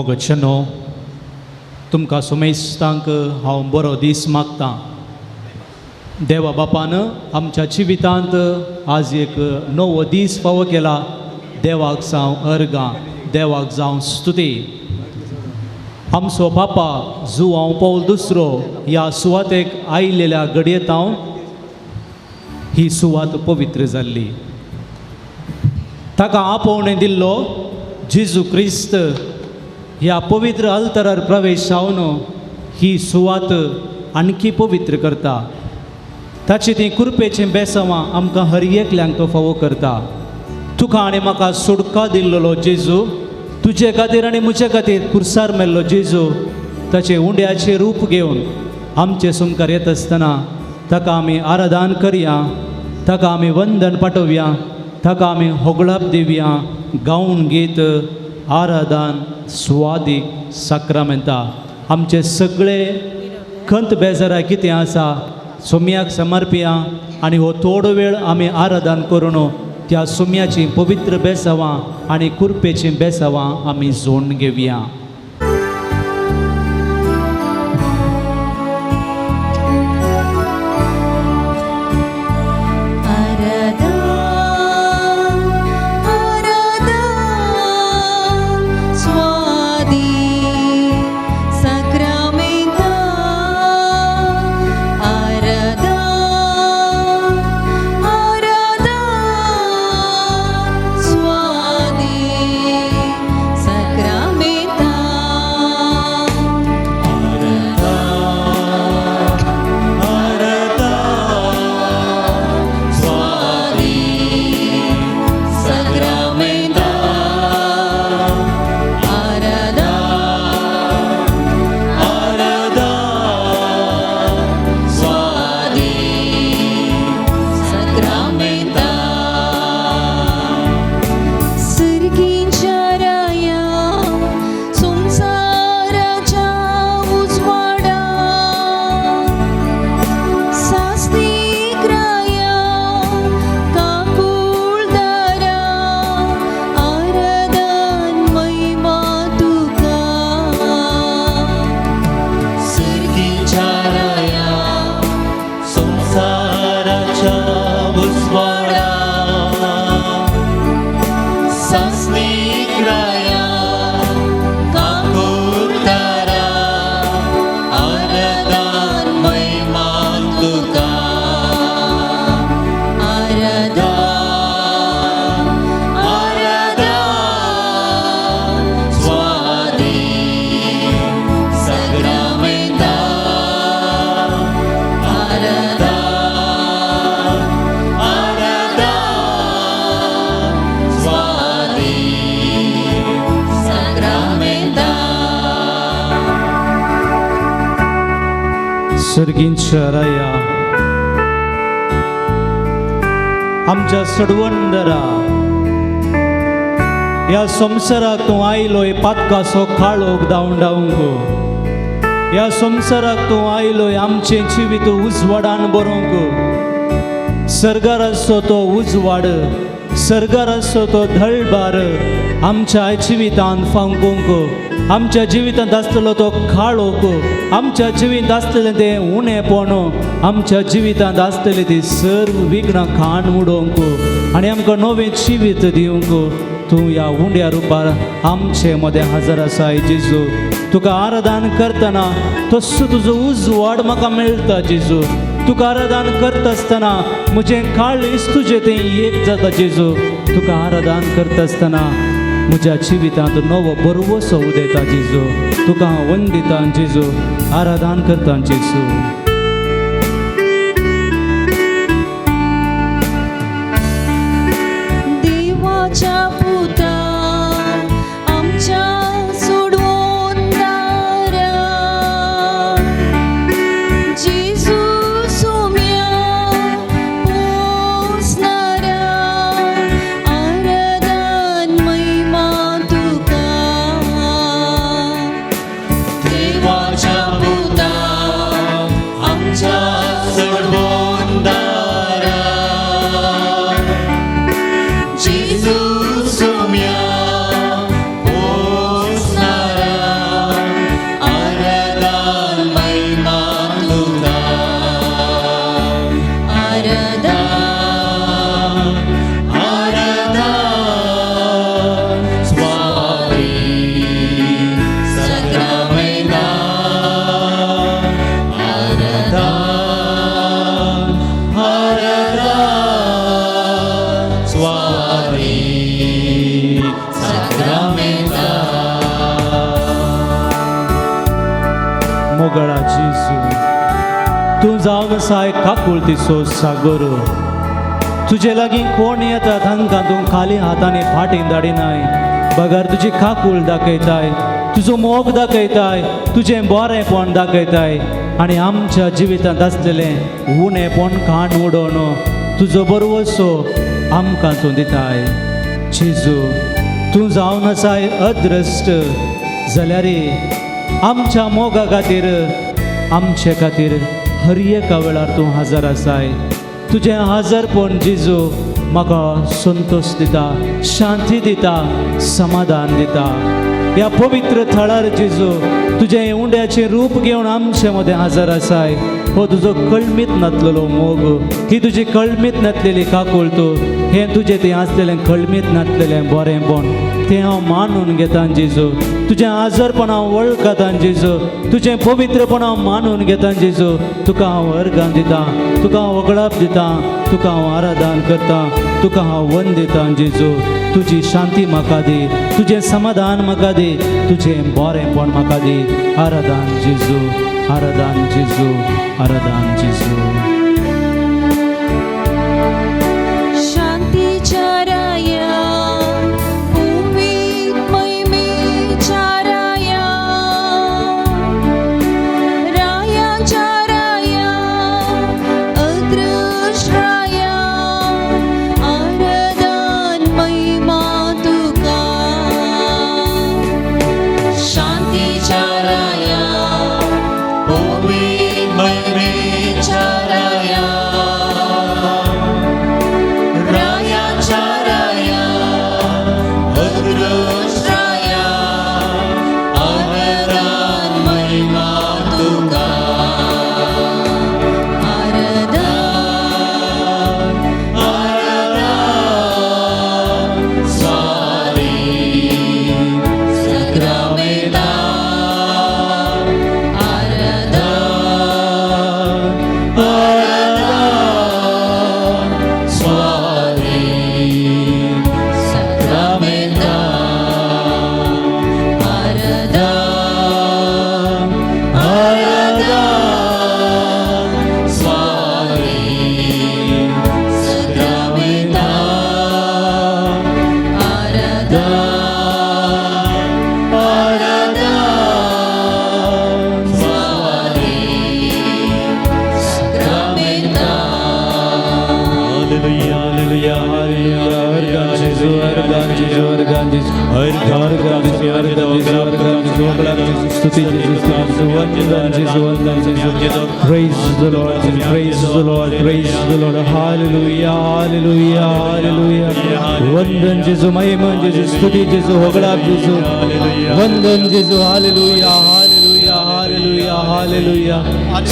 मोगचनो तुमकां सुमेस्तांक हांव बरो दीस मागतां. देवा बापान आमच्या जिवितांत आज एक नवो दीस फावो केला. देवाक जावं अर्गां, देवाक जावं स्तुती. आमचो बापा जुवांव पौल दुसरो ह्या सुवातेक आयिल्ल्या घडयेंत ही सुवात पवित्र जाल्ली. ताका आपोवणें दिल्लो जेजू क्रिस्त ह्या पवित्र अल्तरार प्रवेश जावन ही सुवात आणकी पवित्र करता. ताची ती कृपेचें बेसवां आमकां हर एकल्यांक तो फावो करता. तुका आनी म्हाका सुटका दिल्लो जेजू, तुजे खातीर आनी म्हजे खातीर कुर्सार मेल्लो जेजू ताचे उंड्याचें रूप घेवन आमचे सुमकार येत आसतना ताका आमी आराधन करया, ताका आमी वंदन पाठोवया, ताका आमी होगळाप दिवया. गावन गीत आराधन स्वादीक साक्रामेंता आमचे सगळे खंत बेजारा कितें आसा सोम्याक समर्पया आनी हो थोडो वेळ आमी आराधन करून त्या सोम्याची पवित्र बेसावां आनी कुरपेची बेसावां आमी जोडून घेवया. सर्गींच्या राया आमच्या सडवंदरा ह्या संवसाराक तूं आयलोय पातकाचो काळोख धांवडावंक. ह्या संवसाराक तूं आयलोय आमचें जिवीत उजवाडान बरोवंक. सर्गार आसो तो उजवाड, सर्गार आसो तो धळबार आमच्या जिवितांत फांकूंक. आमच्या जिवितांत आसलेलो तो काळोख, आमच्या जिवीत आसलेलें तें उणेपण, आमच्या जिवितांत आसलेली ती सर्व विघ्नां खाण उडोवंक आनी आमकां नवें जिवीत दिवंक तूं ह्या उंड्या रुपार आमचे मदें हजर आसाय जेजू. तुका आराधन करतना तसो तुजो उजवाड म्हाका मेळटा जेजू. तुका आराधन करता आसतना म्हजें काळीज तुजें तें एक जाता जेजू. तुका आराधन करता आसतना म्हज्या जिवितांत नवो बरवसो उदेता जेजू. तुका हांव वंदिता जेजू, आराधन करता जेजू. देवाच्या पुता आमच्या सोडवून दारा जेजू सोम्या पोसणारा आराधन महिमा तुका. देवाच्या पुता मोगळा जेजू तूं जावन आसाय काकुळतीचो सागर तुजे लागीं कोण येता तांकां तूं खाली हातांनी फाटीं धाडिनाय बगर तुजी काकूळ दाखयताय तुजो मोग दाखयताय तुजें बरेंपण दाखयताय आनी आमच्या जिवितांत आसलेलें उणेपण खाण उडोवन तुजो बरवसो आमकां तूं दिताय जेजू तूं जावन आसाय अद्रश्ट जाल्यार आमच्या मोगा खातीर आमचे खातीर हर एका वेळार तूं हजर आसाय तुजें हजरपण जेजू म्हाका संतोश दिता शांती दिता समाधान दिता ह्या पवित्र थळार जेजू तुजें उंड्याचें रूप घेवन आमचे मदें हजर आसाय हो तुजो कळमीत नातलेलो मोग ही तुजी कळमीत नातलेली काकूळ तूं हें तुजें तें आसलेलें कळमीत नातलेलें बरेंपण तें हांव मानून घेता जेजू तुजें आजरपण हांव वळखता जेजू तुजें पवित्रपण हांव मानून घेता जेजू तुका हांव अर्गां दिता तुका हांव वगडाप दिता तुका हांव आराधन करता तुका हांव वंदिता जेजू तुजी शांती म्हाका दी तुजें समाधान म्हाका दी तुजें बरेंपण म्हाका दी आराधन जेजू आराधन जेजू आराधन जेजू शांतीच्या राया उमेद महिमेच्या राया रायाच्या राया अदृश्य राया आराधन महिमा तुका शांतीच्या राया उमेद महिमेच्या राया रायाच्या राया अदृश्य राया आराधन महिमा तुका आराधन स्वारी सक्रमेता आराधन स्वारी सक्रमेता आराधन स्वारी सक्रमेता आराधन स्वारी सक्रमेता हालेलुया हालेलुया हालेलुया अर्गान जेजू अर्गान जेजू अर्गान जेजू अर्गान जेजू अर्गान जेजू अर्गान जेजू अर्गान जेजू स्तुति जेजू स्तुति वंदन जेजू वंदन जेजू praise the Lord praise the Lord praise the Lord hallelujah hallelujah hallelujah वंदन जेजू महिमा जेजू स्तुति जेजू होगडाप जेजू वंदन जेजू hallelujah hallelujah hallelujah hallelujah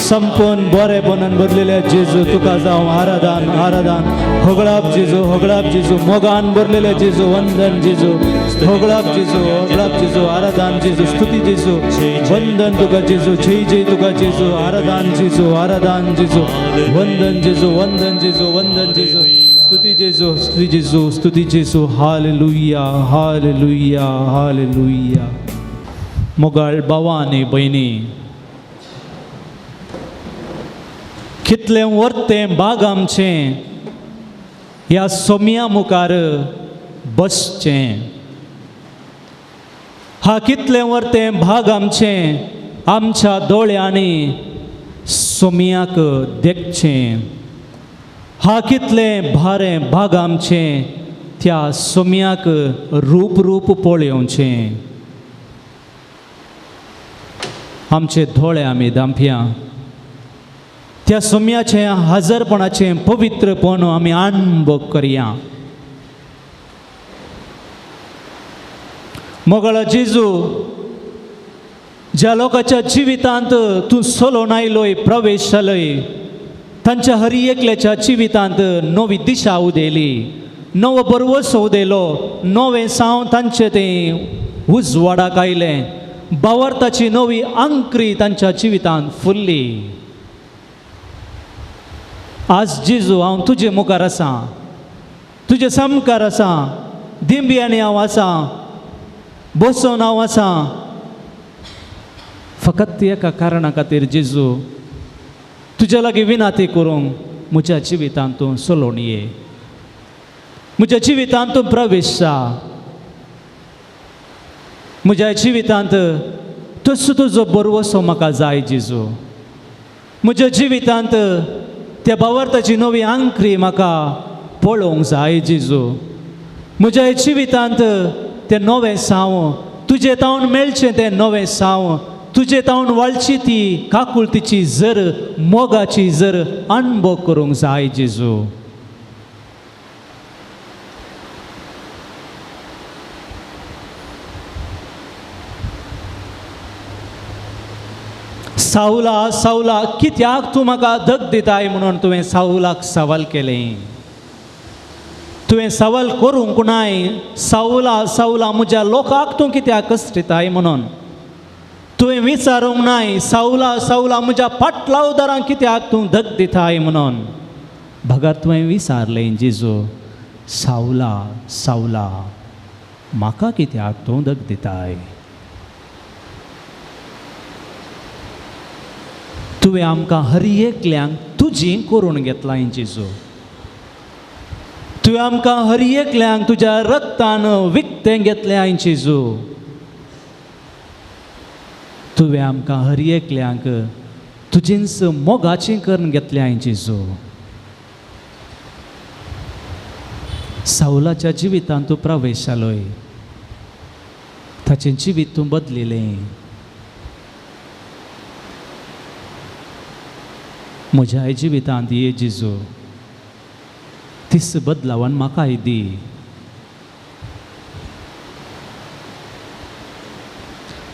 संपूर्ण बरेपणान भरलेल्या जेजू तुका जावं आराधन आराधन होगडाप जेजू मोगान भरलेल्या जेजू वंदन जेजू होगडाप जेजू आराधन जेजू स्तुति जेजू वंदन तुका जेजू जय जय तुका जेजू आराधन जेजू वंदन जेजू वंदन जेजू वंदन जेजू स्तुति जेजू स्तुति जेजू हालेलुया हालेलुया हालेलुया मोगाळ भावा आनी भयणी कितलें वर्तें भाग आमचें ह्या सोम्या मुखार बसचें हा कितलें वर्तें भाग आमचें आमच्या दोळ्यांनी सोम्याक देखचें हा कितलें भारें भाग आमचें त्या सोम्याक रूप रूप पळोवचें आमचे दोळे आमी दांपया त्या सोम्याचें हजरपणाचें पवित्रपण आमी अणभव करया मोगळा जेजू ज्या लोकांच्या जिवितांत तूं सोलोन आयलोय प्रवेश जालोय तांच्या हर एकल्याच्या जिवितांत नवी दिशा उदेली नवो बरवसो उदेलो नवें साव तांचें तें उजवाडाक आयलें बावर्ताची नवी अंकरी तांच्या जिवितांत फुल्ली आज जेजू हांव तुजे मुखार आसा तुजे समकार आसा दिंब्यांनी हांव आसा बसोन हांव आसा फकत एका कारणा खातीर जेजू तुज्या लागीं विनाती करूंक म्हज्या जिवितांत तूं चलोवन ये. म्हज्या जिवितांत तूं प्रवेश जा. म्हज्या जिवितांत तसो तुजो बरवसो म्हाका जाय जेजू. म्हज्या जिवितांत त्या भावार्थाची नवी आंखरी म्हाका पळोवंक जाय जेजू. म्हज्या जिवितांत तें नवें साव तुजे तावन मेळचें तें नवें साव तुजे तावन वाळची ती काकुळतीची जर मोगाची जर अणभव करूंक जाय जेजू. साऊला साऊला कित्याक तूं म्हाका धक दिताय म्हणून तुवें साऊलाक सवाल केलें. तुवें सवाल करूंक नाय साऊला साऊला म्हज्या लोकाक तूं कित्याक कश्टिताय म्हणून. तुवें विचारूंक नाय साऊला साऊला म्हज्या फाटलावदारांक कित्याक तूं धक दिताय म्हणून. भगर तुवें विचारलें जेजू साऊला साऊला म्हाका कित्याक तूं धक दिताय. तुवें आमकां हर एकल्यांक तुजी करून घेतलां जेजू. तुवें आमकां हर एकल्यांक तुज्या रक्तान विकतें घेतलें जेजू. तुवें आमकां हर एकल्यांक तुजींच मोगाचें करून घेतलें जेजू. साऊलाच्या जिवितांत तूं प्रवेश जालोय. ताचें जिवीत तूं बदलिलें. म्हज्या जिवितांत ये जेजू. तीस बदलावन म्हाकाय दी.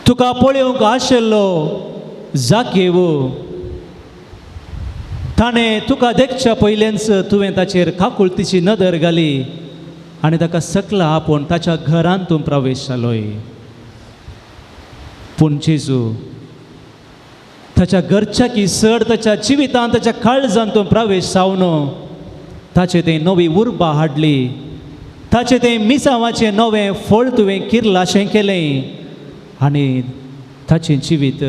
तुका पळोवंक आशिल्लो जाकेव ताणें तुका देखच्या पयलेंच तुवें ताचेर काकुळतीची नदर घाली आनी ताका सकला आपोवन ताच्या घरांत तूं प्रवेश जालोय. पूण जेजू ताच्या घरच्याकी चड ताच्या जिवितांत ताच्या काळजांत तूं प्रवेश जावन ताचे तें नवी उर्बा हाडली. ताचे तें मिसांवाचें नवें फळ तुवें किर्लाशें केलें आनी ताचें जिवीत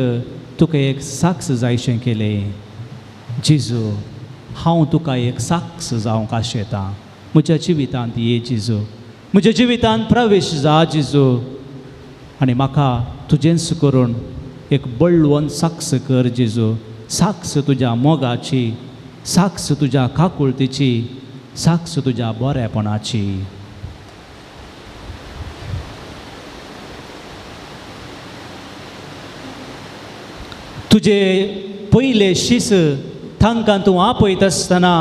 तुका एक साक्ष जायशें केलें. जेजू हांव तुका एक साक्ष जावंक आशेतां. म्हज्या जिवितांत ये जेजू. म्हज्या जिवितांत प्रवेश जा जेजू आनी म्हाका तुजेंच करून एक बळवंत साक्ष कर जेजू. साक्ष तुज्या मोगाची, साक्ष तुज्या काकुळतीची, साक्ष तुज्या बरेपणाची. तुजे पयले शीस तांकां तूं आपयत आसतना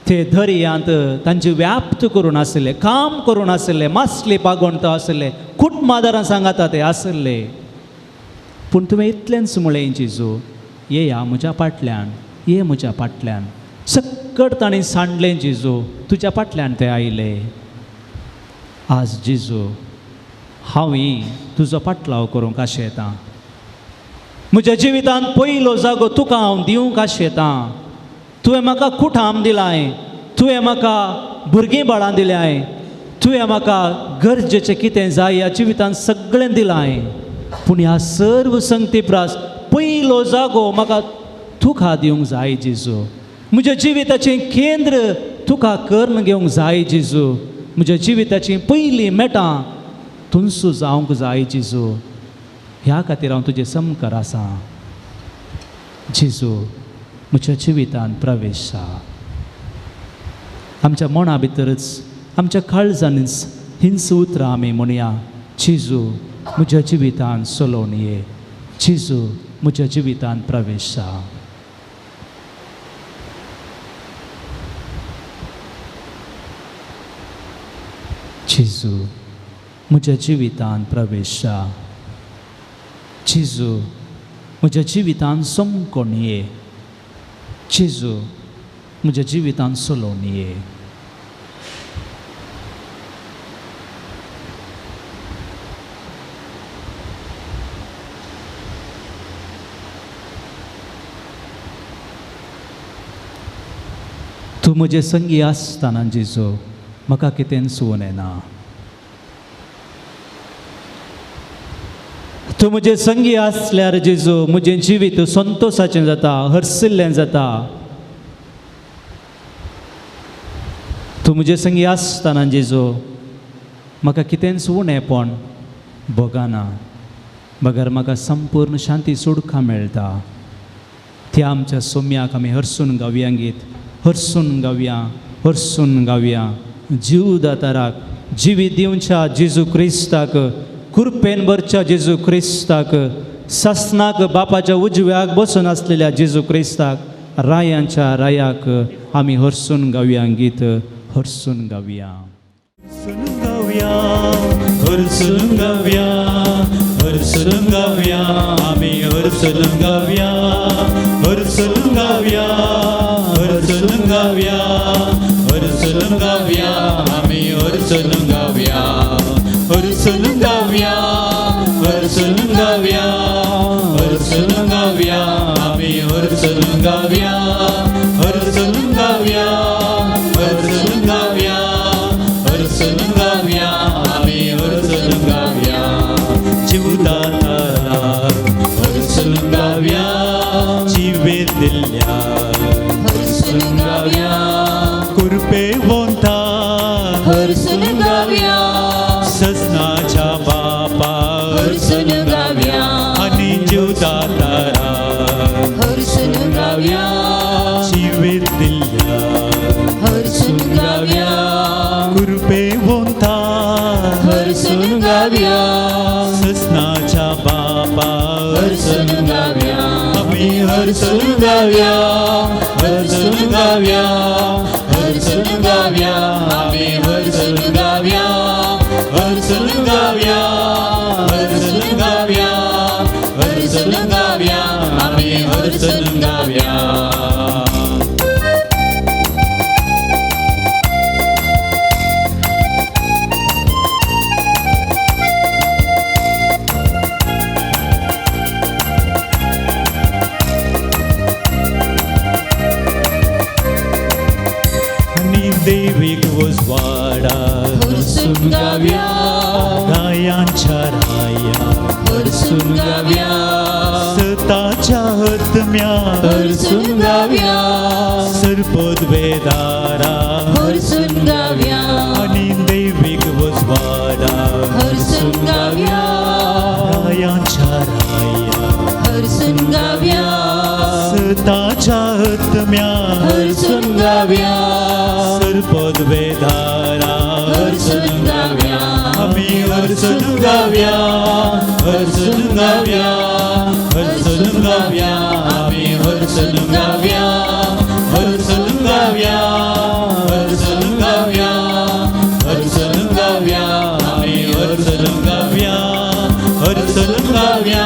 ते दर्यांत तांचे व्याप्त करून आसले, काम करून आसले, मासले पागोंड आसले, कुटुंबादारां सांगाता ते आसले. पूण तुवें इतलेंच म्हळें जेजू येया म्हज्या फाटल्यान, ये म्हज्या फाटल्यान. सक्कट ताणें सांडलें जेजू. तुज्या फाटल्यान ते आयले. आज जेजू हांवूय तुजो फाटलाव करूंक आशेतां. म्हज्या जिवितांत पयलो जागो तुका हांव दिवंक आशेतां. तुवें म्हाका कुठाम दिलाय. तुवें म्हाका भुरगीं बाळां दिल्याय. तुवें म्हाका गरजेचें कितें जाय ह्या जिवितांत सगळें दिलाय. पूण ह्या सर्व संगती प्रास पयलो जागो म्हाका तुका दिवंक जाय जेजू. म्हज्या जिविताचें केंद्र तुका करून घेवंक जाय जेजू. म्हज्या जिविताचीं पयलीं मेटां तुमचो जावंक जाय जेजू. ह्या खातीर हांव तुजे समकार आसा. जेजू म्हज्या जिवितांत प्रवेश जा. आमच्या मना भितरच आमच्या काळजांनीच हिंच उतरां आमी म्हणया. जेजू म्हज्या जिवितांत चलोवन ये. जेजू म्हज्या जिवितांत प्रवेश जा. जेजू म्हज्या जिवितांत प्रवेश जा. जेजू म्हज्या जिवितांत समकोन ये. जेजू म्हज्या जिवितांत चलोवन ये. तूं म्हजे संगी आसतना जेजू म्हाका कितें सुवून येना. तूं म्हजे संगी आसल्यार जेजू म्हजें जिवीत संतोशाचें जाता, हर्सिल्लें जाता. तूं म्हजे संगी आसतना जेजू म्हाका कितेंच उणेंपण भोगना. बगर म्हाका संपूर्ण शांती सुडका मेळटा. त्या आमच्या सोम्याक आमी हरसून गावया गीत. हरसून गावया, हरसून गावया. जीवदाताराक जिवीत दिवच्या जेजू क्रिस्ताक, कुरपेन भरच्या जेजू क्रिस्ताक, सासनाक बापाच्या उजव्याक बसून आसलेल्या जेजू क्रिस्ताक, रायांच्या रायाक आमी हरसून गावया गीत. हरसून गावया. हरसून गावया, हरसून गावया, हरसून गावया. आमी हरसून गावया, हरसून गावया, हरसून गावया, हरसून गावया. आमी हरसून गावया, हरसून गावया, हरसून गावया, हरसून गावया. आमी हरसून गावया, हरसून गावया, हरसून गावया, हरसून गावया. आमी हरसून गावया. जीवदाताराक हरसून गावया, जिवीत दिल्ल्या हरसून गावया, कुरपेवंता हरसून गावया, सजनाच्या बापा हरसून गावया, आनी जीवदाताराक हरसून गावया, जिवीत दिल्ल्या हरसून गावया, कुरपेवंता हरसून गावया, सजनाच्या बापा हरसून गावया. आमी हरसून गावया, हरसून गावया, हरसून गावया. आमी हरसून गावया, हरसून गावया, हरसून गावया, हरसून गावया. आमी हरसून गावया. दैविक उजवाडा हरसून गावया, रायांच्या राया हरसून गावया, सताच्या हतम्या हरसून गावया, सरपद वेदारा हरसून गावया, आणि दैविक उजवाडा हरसून गावया, रायांच्या राया हरसून गावया, सताच्या हतम्या हरसून गावया, सरपद वेदारा हरसून गावया. आमी हरसून गावया, हरसून गावया, हरसून गावया. आमी हरसून गावया, हरसून गावया, हरसून गावया, हरसून गावया. आमी हरसून गावया, हरसून गावया,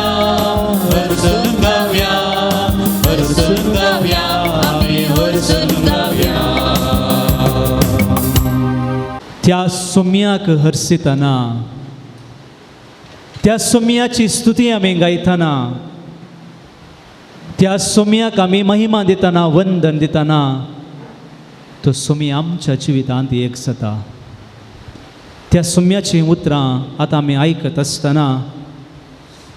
हरसून गावया, हरसून गावया. आमी हरसून गावया. त्या सोम्याक हरसितना, त्या सोम्याची स्तुती आमी गायतना, त्या सोम्याक आमी महिमा दितना, वंदन दितना, तो सोमी आमच्या जिवितांत एक जाता. त्या सोम्याची उतरां आतां आमी आयकत आसतना,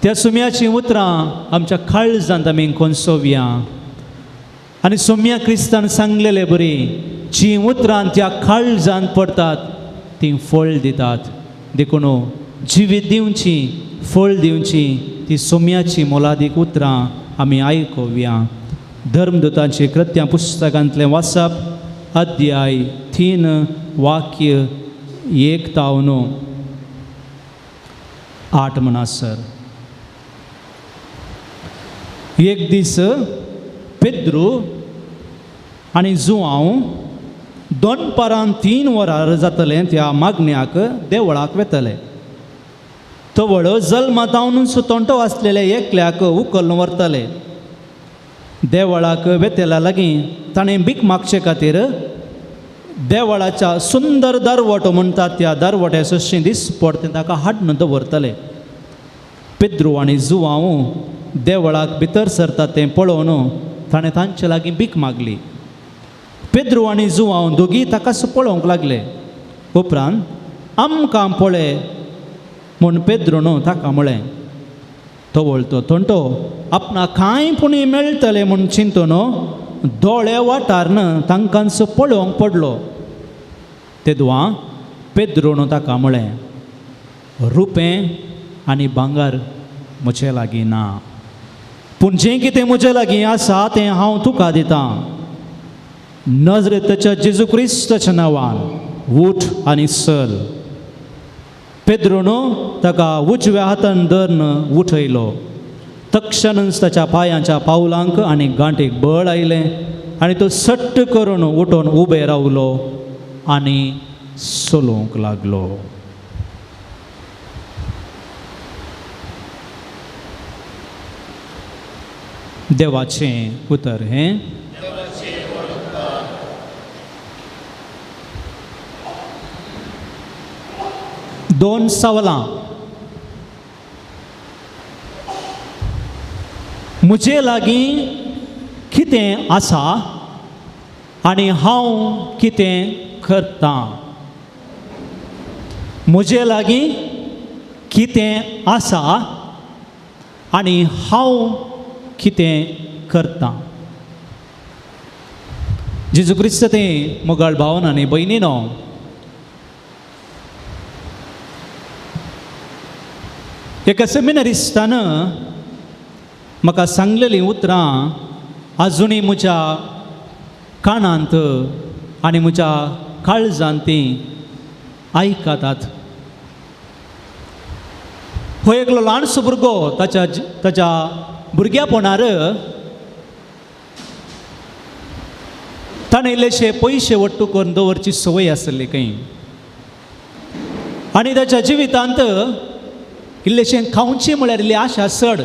त्या सोम्याची उतरां आमच्या काळजांत आमी कोणसोवया. आनी सोम्या क्रिस्तान सांगलेले बरी, जी उतरां त्या काळजांत पडटात ती फळ दितात. देखून जिवीत दिवची, फळ दिवची ती सोम्याची मोलादीक उतरां आमी आयकोवया. धर्मदूतांचे कृत्यां पुस्तकांतलें वाचप, अध्याय 3 वाक्य 1 ते 8 म्हणासर. एक दीस पेद्रू आनी जुआंव दनपारां 3 वरां जातलें त्या मागण्याक देवळाक वेतले. तवळ जल्मातावन सुतोंटो आसलेले एकल्याक उखलून व्हरतले. देवळाक वेतेल्या लागीं ताणें भीक मागचे खातीर देवळाच्या सुंदर दरवटो म्हणटात त्या दरवट्या सशी दिसपड तें ताका हाडून दवरतले. पेद्रू आनी जुआंव देवळाक भितर सरता तें पळोवन ताणें तांचे लागीं भीक मागली. पेद्रू आनी जुआंव दोगी ताकाच पळोवंक लागले. उपरांत आमकां पळय म्हूण पेद्रून ताका म्हळें. तो बोलतो तोंटो आपणा कांय पुणी मेळटले म्हूण चिंतून दोळे वाटारन तांकांचो पळोवंक पडलो तेदुआ पेद्रोन ताका म्हळें रुपें आनी भांगर म्हजे लागीं ना पूण जें कितें म्हजे लागीं आसा तें हांव तुका दितां नजरेतच्या जेजू क्रिस्ताच्या नांवान उठ आनी चल पेद्रोन ताका उजव्या हातान धरून उठयलो तक्षणच ताच्या पांयाच्या पावलांक आनी गांठीक बळ आयलें आनी तो सट्ट करून उठून उबे रावलो आनी चलूंक लागलो देवाचें उतर हें दोन सवालां म्हजे लागीं कितें आसा आनी हांव कितें करतां म्हजे लागीं कितें आसा आनी हांव कितें करतां जेजू क्रिस्त तें मोगाळ भावन आनी भयणीनो एका सेमिनारिस्टान म्हाका सांगलेलीं उतरां आजुनूय म्हज्या कानांत आनी म्हज्या काळजांत तीं आयकतात हो एकलो ल्हानसो भुरगो ताच्या भुरग्यापणार ताणें इल्लेशे पयशे वट्टू करून दवरची संवय आसली खंय आनी ताच्या जिवितांत इल्लेशें खावचें म्हळ्यार इल्ली आशा चड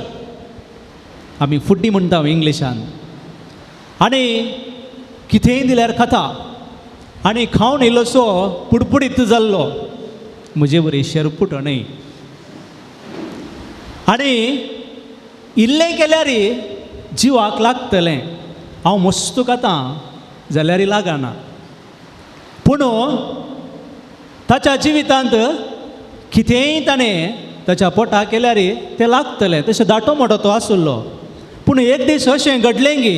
आमी फुड्डी म्हणटा इंग्लिशान आनी कितेंय दिल्यार खाता आनी खावन इल्लोसो पुडपुडीत जाल्लो म्हजे बरी शेरपुट न्हय आनी इल्लें केल्यार जिवाक लागतलें हांव मस्त खातां जाल्यार लागना पूण ताच्या जिवितांत कितेंय ताणें ताच्या पोटाक केल्यार तें लागतलें तशें दाटो मोठो तो आसलो पूण एक दीस अशें घडलें की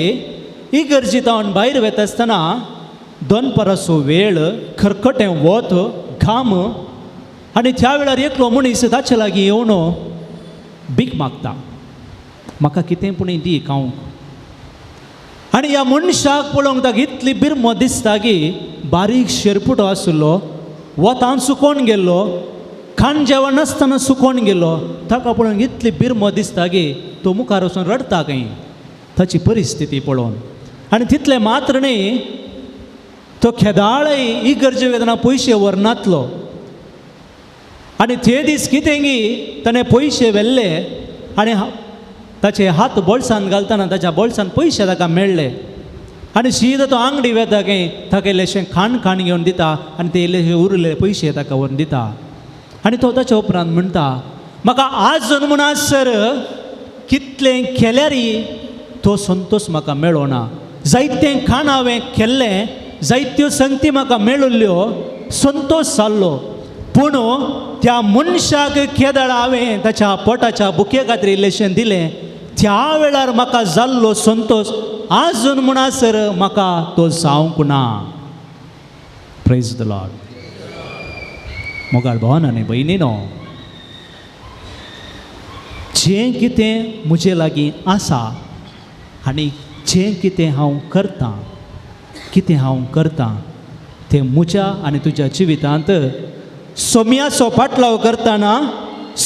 इगर्जीतावन भायर वता आसतना दनपाराचो वेळ खरखटें वत घाम आनी त्या वेळार एकलो मनीस ताचे लागीं येवन भीक मागता म्हाका कितें पूण दी खावंक आनी ह्या मनशाक पळोवंक ताका इतली बिरमो दिसता की बारीक शेरपुटो आसलो वतान सुकोवन गेल्लो खाण जेवण नासतना सुकोवन गेलो ताका पळोवन इतली बिरमो दिसता की तो मुखार वचून रडता खंय ताची परिस्थिती पळोवन आनी तितलें मात्र न्ही तो खेदाळय इगर्जे वेदना पयशे व्हरनातलो आनी ते दीस कितें की ताणें पयशे व्हेल्ले आनी ताचे हात बोळसान घालतना ताच्या बोळसान पयशे ताका मेळ्ळे आनी सीद तो आंगडी वेता खंय ताका इल्लेशें खाण घेवन दिता आनी ते इल्लेशे उरले पयशे ताका व्हरून दिता आनी तो ताच्या उपरांत म्हणटा म्हाका आजून म्हूण आज सर कितलें केल्यारय तो संतोश म्हाका मेळोना जायतें खाण हांवें केल्लें जायत्यो संगती म्हाका मेळिल्ल्यो संतोश जाल्लो पूण त्या मनशाक केदाळ हांवें ताच्या पोटाच्या बुके खातीर इल्लेशें दिलें त्या वेळार म्हाका जाल्लो संतोश आजून म्हूण सर म्हाका तो जावंक ना प्रेज द लॉर्ड मोगाळ भावन आनी भयणीनो जें कितें म्हजे लागीं आसा आनी जें कितें हांव करतां तें म्हज्या आनी तुज्या जिवितांत सोम्याचो फाटलाव करतना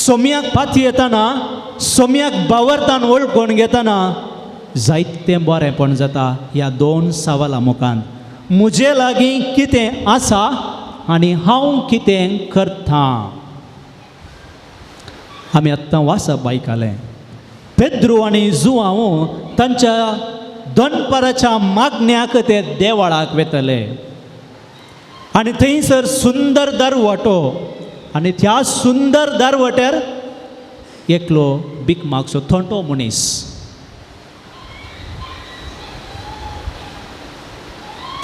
सोम्याक पाती येतना सोम्याक बावरतान वळखून घेतना जायतें बरेंपण जाता ह्या दोन सवालां मुखांत म्हजे लागीं कितें आसा आनी हांव कितें करतां आमी आत्तां वाचप आयकलें पेद्रू आनी जुआंव तांच्या दनपाराच्या मागण्याक ते देवळाक वेतले आनी थंयसर सुंदर दारवटो आनी त्या सुंदर दारवट्यार एकलो भीक मागचो थोंटो मनीस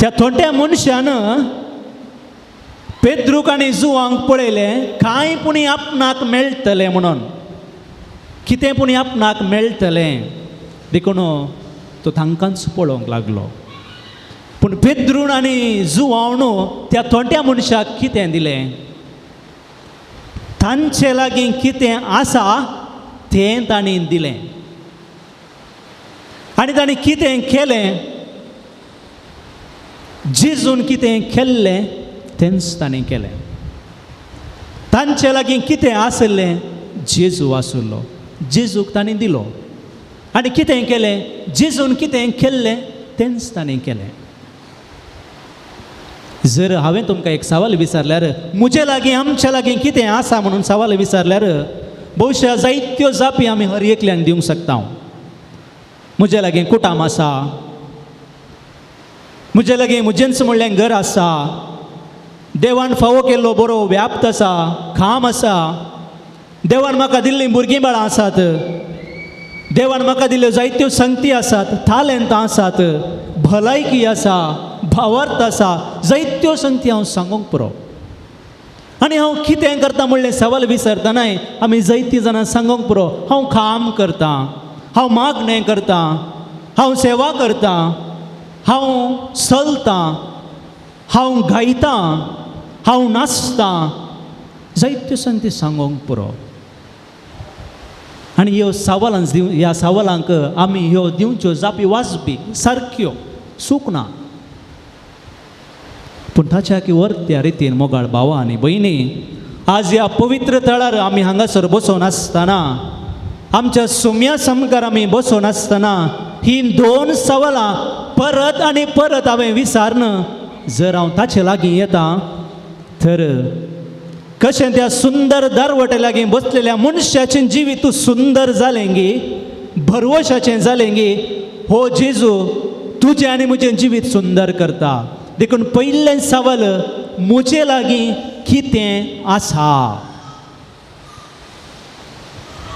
त्या थोंट्या मनशान पेद्रूक आनी जुआंक पळयलें कांय पुणी आपणाक मेळटलें म्हणून कितें पूण आपणाक मेळटलें देखून तो तांकांच पळोवंक लागलो. पूण पेद्रून आनी जुवावणू त्या थोड्या मनशाक कितें दिलें? तांचे लागीं कितें आसा तें तांणी दिलें. आनी तांणी कितें केलें? जेजून कितें केल्लें तेंच तांणी केलें. तांचे लागीं कितें आसलें? जेजू आसलो. जेजूक तांणी दिलो. आनी कितें केलें? जेजून कितें केल्लें तेंच तांणी केलें. जर हांवें तुमकां एक सवाल विचारल्यार म्हजे लागीं आमच्या लागीं कितें आसा म्हणून सवाल विचारल्यार भोवशा जायत्यो जापी आमी हर एकल्याक दिवंक शकता. म्हजे लागीं कुटाम आसा, म्हजे लागीं म्हजेंच म्हणलें घर आसा, देवान फावो केल्लो बरो व्याप्त आसा, काम आसा, देवान म्हाका दिल्लीं भुरगीं बाळां आसात, देवान म्हाका दिल्ल्यो जायत्यो संगती आसात, तालंतां आसात, भलायकी आसा, भावार्थ आसा, जायत्यो संगती हांव सांगूंक पुरो. आनी हांव कितें करता म्हणलें सवाल विचारतनाय आमी जायतीं जाणां सांगूंक पुरो हांव काम करतां, हांव मागणें करतां, हांव सेवा करतां, हांव चलतां, हांव गायतां, हांव नाचतां, जायत्यो संगती सांगूंक पुरो. आनी ह्यो सवालांक ह्या सवालांक आमी ह्यो दिवच्यो जापी वाजपी सारक्यो चूक ना. पूण ताच्या की वर त्या रितीन मोगाळ भावां आनी भयणी, आज ह्या पवित्र तळार आमी हांगासर बसून आसतना, आमच्या सुम्या समकार आमी बसून आसतना ही दोन सवालां परत आनी परत हांवें विचारन जर हांव ताचे लागीं येतां तर कशें त्या सुंदर दारवटे लागीं बसलेल्या मनशाचें जिवीत सुंदर जालें गे, भरवशाचें जालें गे. हो जेजू तुजें आनी म्हजें जिवीत सुंदर करता. देखून पयलें सवाल म्हजे लागीं कितें आसा?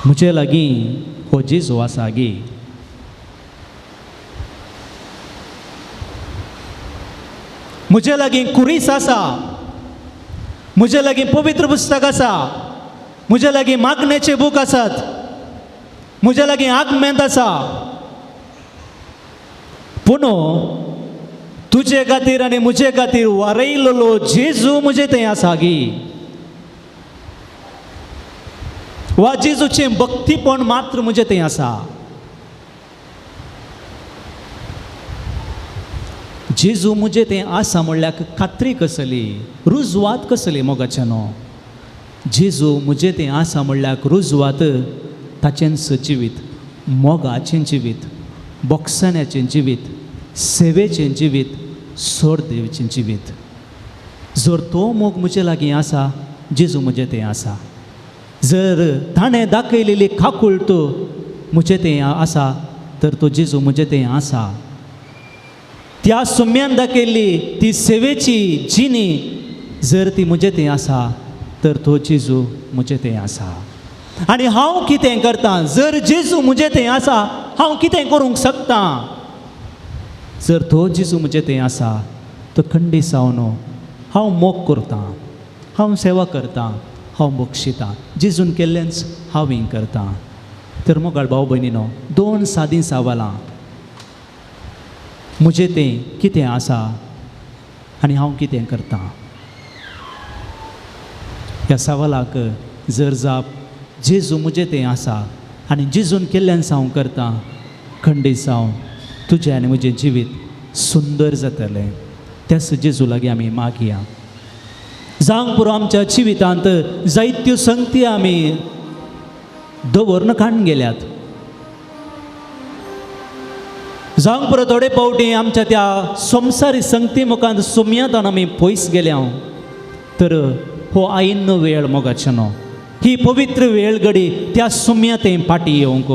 म्हजे लागीं हो जेजू आसा गे. म्हजे लागीं कुरीस आसा, म्हजे लागीं पवित्र पुस्तक आसा, म्हजे लागीं मागणेचे बूक आसात, म्हजे लागीं आगमेंत आसा. पूण तुजे खातीर आनी म्हजे खातीर वारयलोलो जेजू म्हजे थंय आसा गे. वा जेजूचें भक्तीपण मात्र म्हजे थंय आसा. जेजू म्हजे थंय आसा म्हणल्यार खात्री कसली, रुजवात कसली मोगाचें न्हू. जेजू म्हजे थंय आसा म्हणल्यार रुजवात ताचेंच जिवीत, मोगाचें जिवीत, बोगसण्याचें जिवीत, सेवेचें जिवीत, सोड देवचें जिवीत. जर तो मोग म्हजे लागीं आसा, जेजू म्हजे थंय आसा. जर ताणें दाखयलेली खाकूळ तो म्हजे थंय आसा तर तो जेजू म्हजे थंय आसा. त्या सुम्यान दाखयल्ली ती सेवेची जिणी जर ती म्हजे थंय आसा तर तो जेजू म्हजे थंय आसा. आनी हांव कितें करतां? जर जेजू म्हजे थंय आसा हांव कितें करूंक शकतां? जर तो जेजू म्हजे थंय आसा तो खंडी सावन हांव मोग करतां, हांव सेवा करतां, हांव बक्षितां, जेजून केल्लेंच हांव हिंग करतां. तर मोगाळ भाव भयणीनो, दोन सादी सवालां. म्हजे तें कितें आसा आनी हांव कितें करतां? ह्या सवालाक जर जाप जेजू म्हजे थंय आसा आनी जेजून केल्लेंच हांव करतां, खंडी सावन तुजें आनी म्हजें जिवीत सुंदर जातलें. त्याच जेजू लागीं आमी मागया. जावंक पुरो आमच्या जिवितांत जायत्यो संगती आमी दवरन काडून गेल्यात. जावंक पुरो थोडे पावटी आमच्या त्या संवसारी संगती मुखांत सुमयातान आमी पयस गेल्या. तर हो आयिन्न वेळ मोगाचें न्हू. ही पवित्र वेळ घडी त्या सुमयातें पाटी येवंक.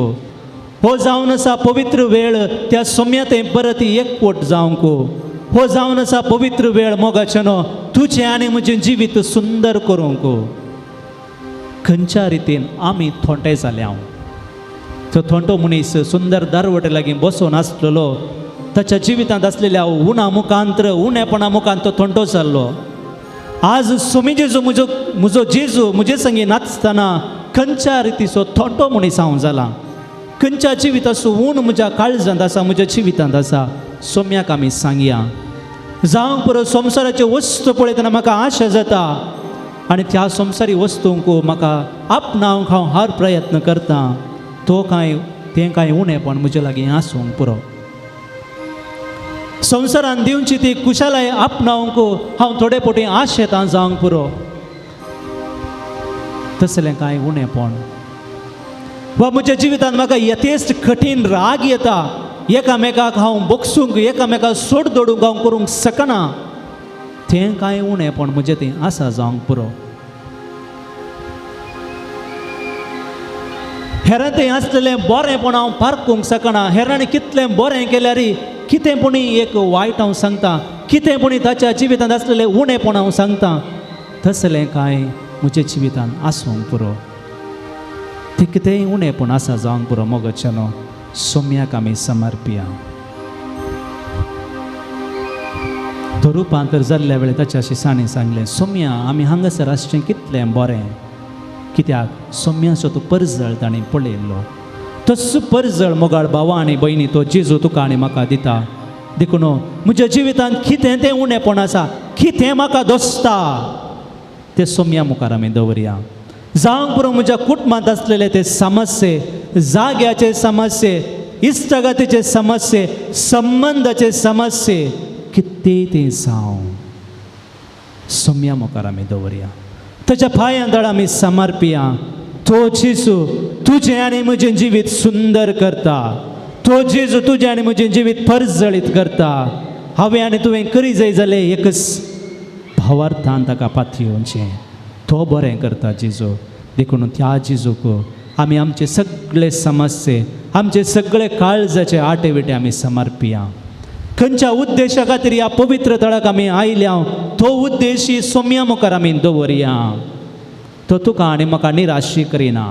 हो जावन आसा पवित्र वेळ त्या सुमयातें परत एकवट जावंक. हो जावन आसा पवित्र वेळ मोगाचें न्हू तुजें आनी म्हजें जिवीत सुंदर करूंक. खंयच्या रितीन आमी थोंटे जाल्या. तो थोंटो मनीस सुंदर दारवटे लागीं बसून आसलेलो, ताच्या जिवितांत आसलेल्या उणा मुखांत्र उणेपणा मुखांत तो थोंटो जाल्लो. आज सुमी जेजू म्हजो जेजू म्हजे संगी नाचतना खंयच्या रितीचो थोटो मनीस हांव जाला खंयच्या जिविताचो ऊण म्हज्या काळजांत आसा म्हज्या जिवितांत आसा सोम्याक आमी सांगया जावंक पुरो संवसाराच्यो वस्तू पळयतना म्हाका आशा जाता आनी त्या संवसारी वस्तूंक म्हाका आपणावंक हांव हर प्रयत्न करतां तें कांय उणेंपण म्हजे लागीं आसूंक पुरो संवसारान दिवची ती कुशालाय आपणावंक हांव थोडे पोटी आश येता जावंक पुरो तसलें कांय उणेंपण वा म्हज्या जिवितांत म्हाका यथेस्ट कठीण राग येता एकामेकाक हांव बोगसूंक एकामेकाक सोड दडूंक हांव करूंक शकना तें कांय उणेंपण म्हजें तें आसा जावंक पुरो हेरां तें आसलेलें बरेंपण हांव पारखूंक शकना हेरांनी कितलें बरें केल्यार कितेंपणी एक वायट हांव सांगता कितेंपणी ताच्या जिवितांत आसलेलें उणेंपण हांव सांगता तसलें कांय म्हज्या जिवितांत आसूंक पुरो तें कितेंय उणेंपण आसा जावंक पुरो मोगचेनो सोम्याक आमी समर्पिया तो रुपांतर जाल्ल्या वेळेर ताच्या शिसांनी सांगलें सोम्या आमी हांगासर आसचें कितलें बरें कित्याक सोम्याचो तो परजळ ताणें पळयल्लो तस परजळ मोगाळ भावा आनी भयणी तो जेजू तुका आनी म्हाका दिता देखून म्हज्या जिवितांत कितें तें उणेंपण आसा कितें म्हाका दोसता तें सोम्या मुखार आमी दवरया जावंक पुरो म्हज्या कुटुंबांत आसलेले ते समस्ये जाग्याचे समस्ये इश्टगतीचे समस्ये संबंधाचे समस्ये कितें तें जावं सोम्या मुखार आमी दवरया ताच्या पांयां आमी समर्पिया तो जेजू तुजें आनी म्हजें जिवीत सुंदर करता तो जेजू तुजें आनी म्हजें जिवीत परजळीत करता हांवें आनी तुवें करी जाय जाल्यार एकच भावार्थान ताका पातयेवचें तो बरें करता जेजू देखून त्या जेजूक आमी आमचे सगळे समस्ये आमचे सगळे काळजाचे आटेविटे आमी समर्पिया खंयच्या उद्देशा खातीर ह्या पवित्र तळाक आमी आयल्या तो उद्देश ही सोम्या मुखार आमी दवरया तो तुका आनी म्हाका निराशी करिना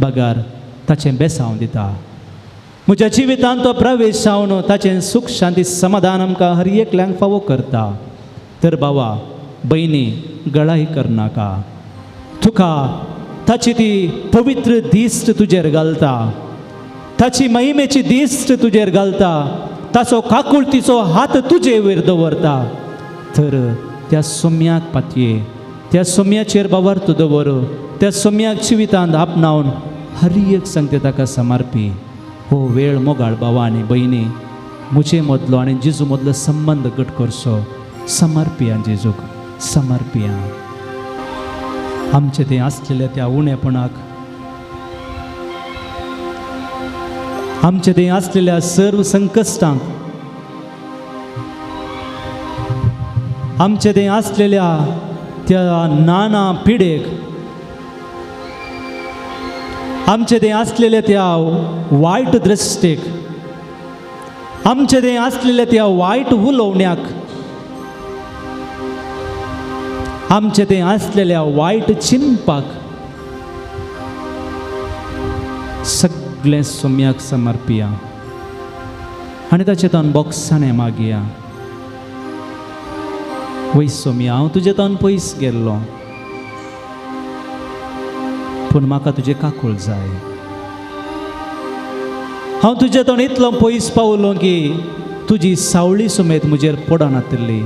बगार ताचें बेसांव दिता म्हज्या जिवितांत तो प्रवेश जावन ताचें सुख शांती समाधान आमकां हर एकल्यांक फावो करता तर बाबा भयणी गळाई करनाका तुका ताची ती पवित्र दिश्ट तुजेर घालता ताची महिमेची दिश्ट तुजेर घालता ताचो काकुळतीचो हात तुजे वयर दवरता तर त्या सोम्याक पातये त्या सोम्याचेर बाबार तूं दवर त्या सोम्याक जिवितांत आपणावन हर एक संगते ताका समर्पी हो वेळ मोगाळ भावा आनी भयणी म्हजे मदलो आनी जेजू मदलो संबंध घट करचो समर्पिया जेजूक समर्पिया आमचे तें आसलेल्या त्या उणेपणाक आमचे तें आसलेल्या सर्व संकश्टांक आमचे तें आसलेल्या त्या नाना पिडेक आमचे तें आसलेल्या त्या वायट दृश्टेक आमचे तें आसलेल्या त्या वायट उलोवण्याक आमचे तें आसलेल्या वायट चिंतपाक सगळें सोम्याक समर्पिया आनी ताचे तन बोगसाणें मागया वय सोम्या हांव तुजे तन पयस गेल्लो पूण म्हाका तुजें काकूळ जाय हांव तुजे तन इतलो पयस पावलो की तुजी सावळी सुमेत म्हजेर पडोन आतली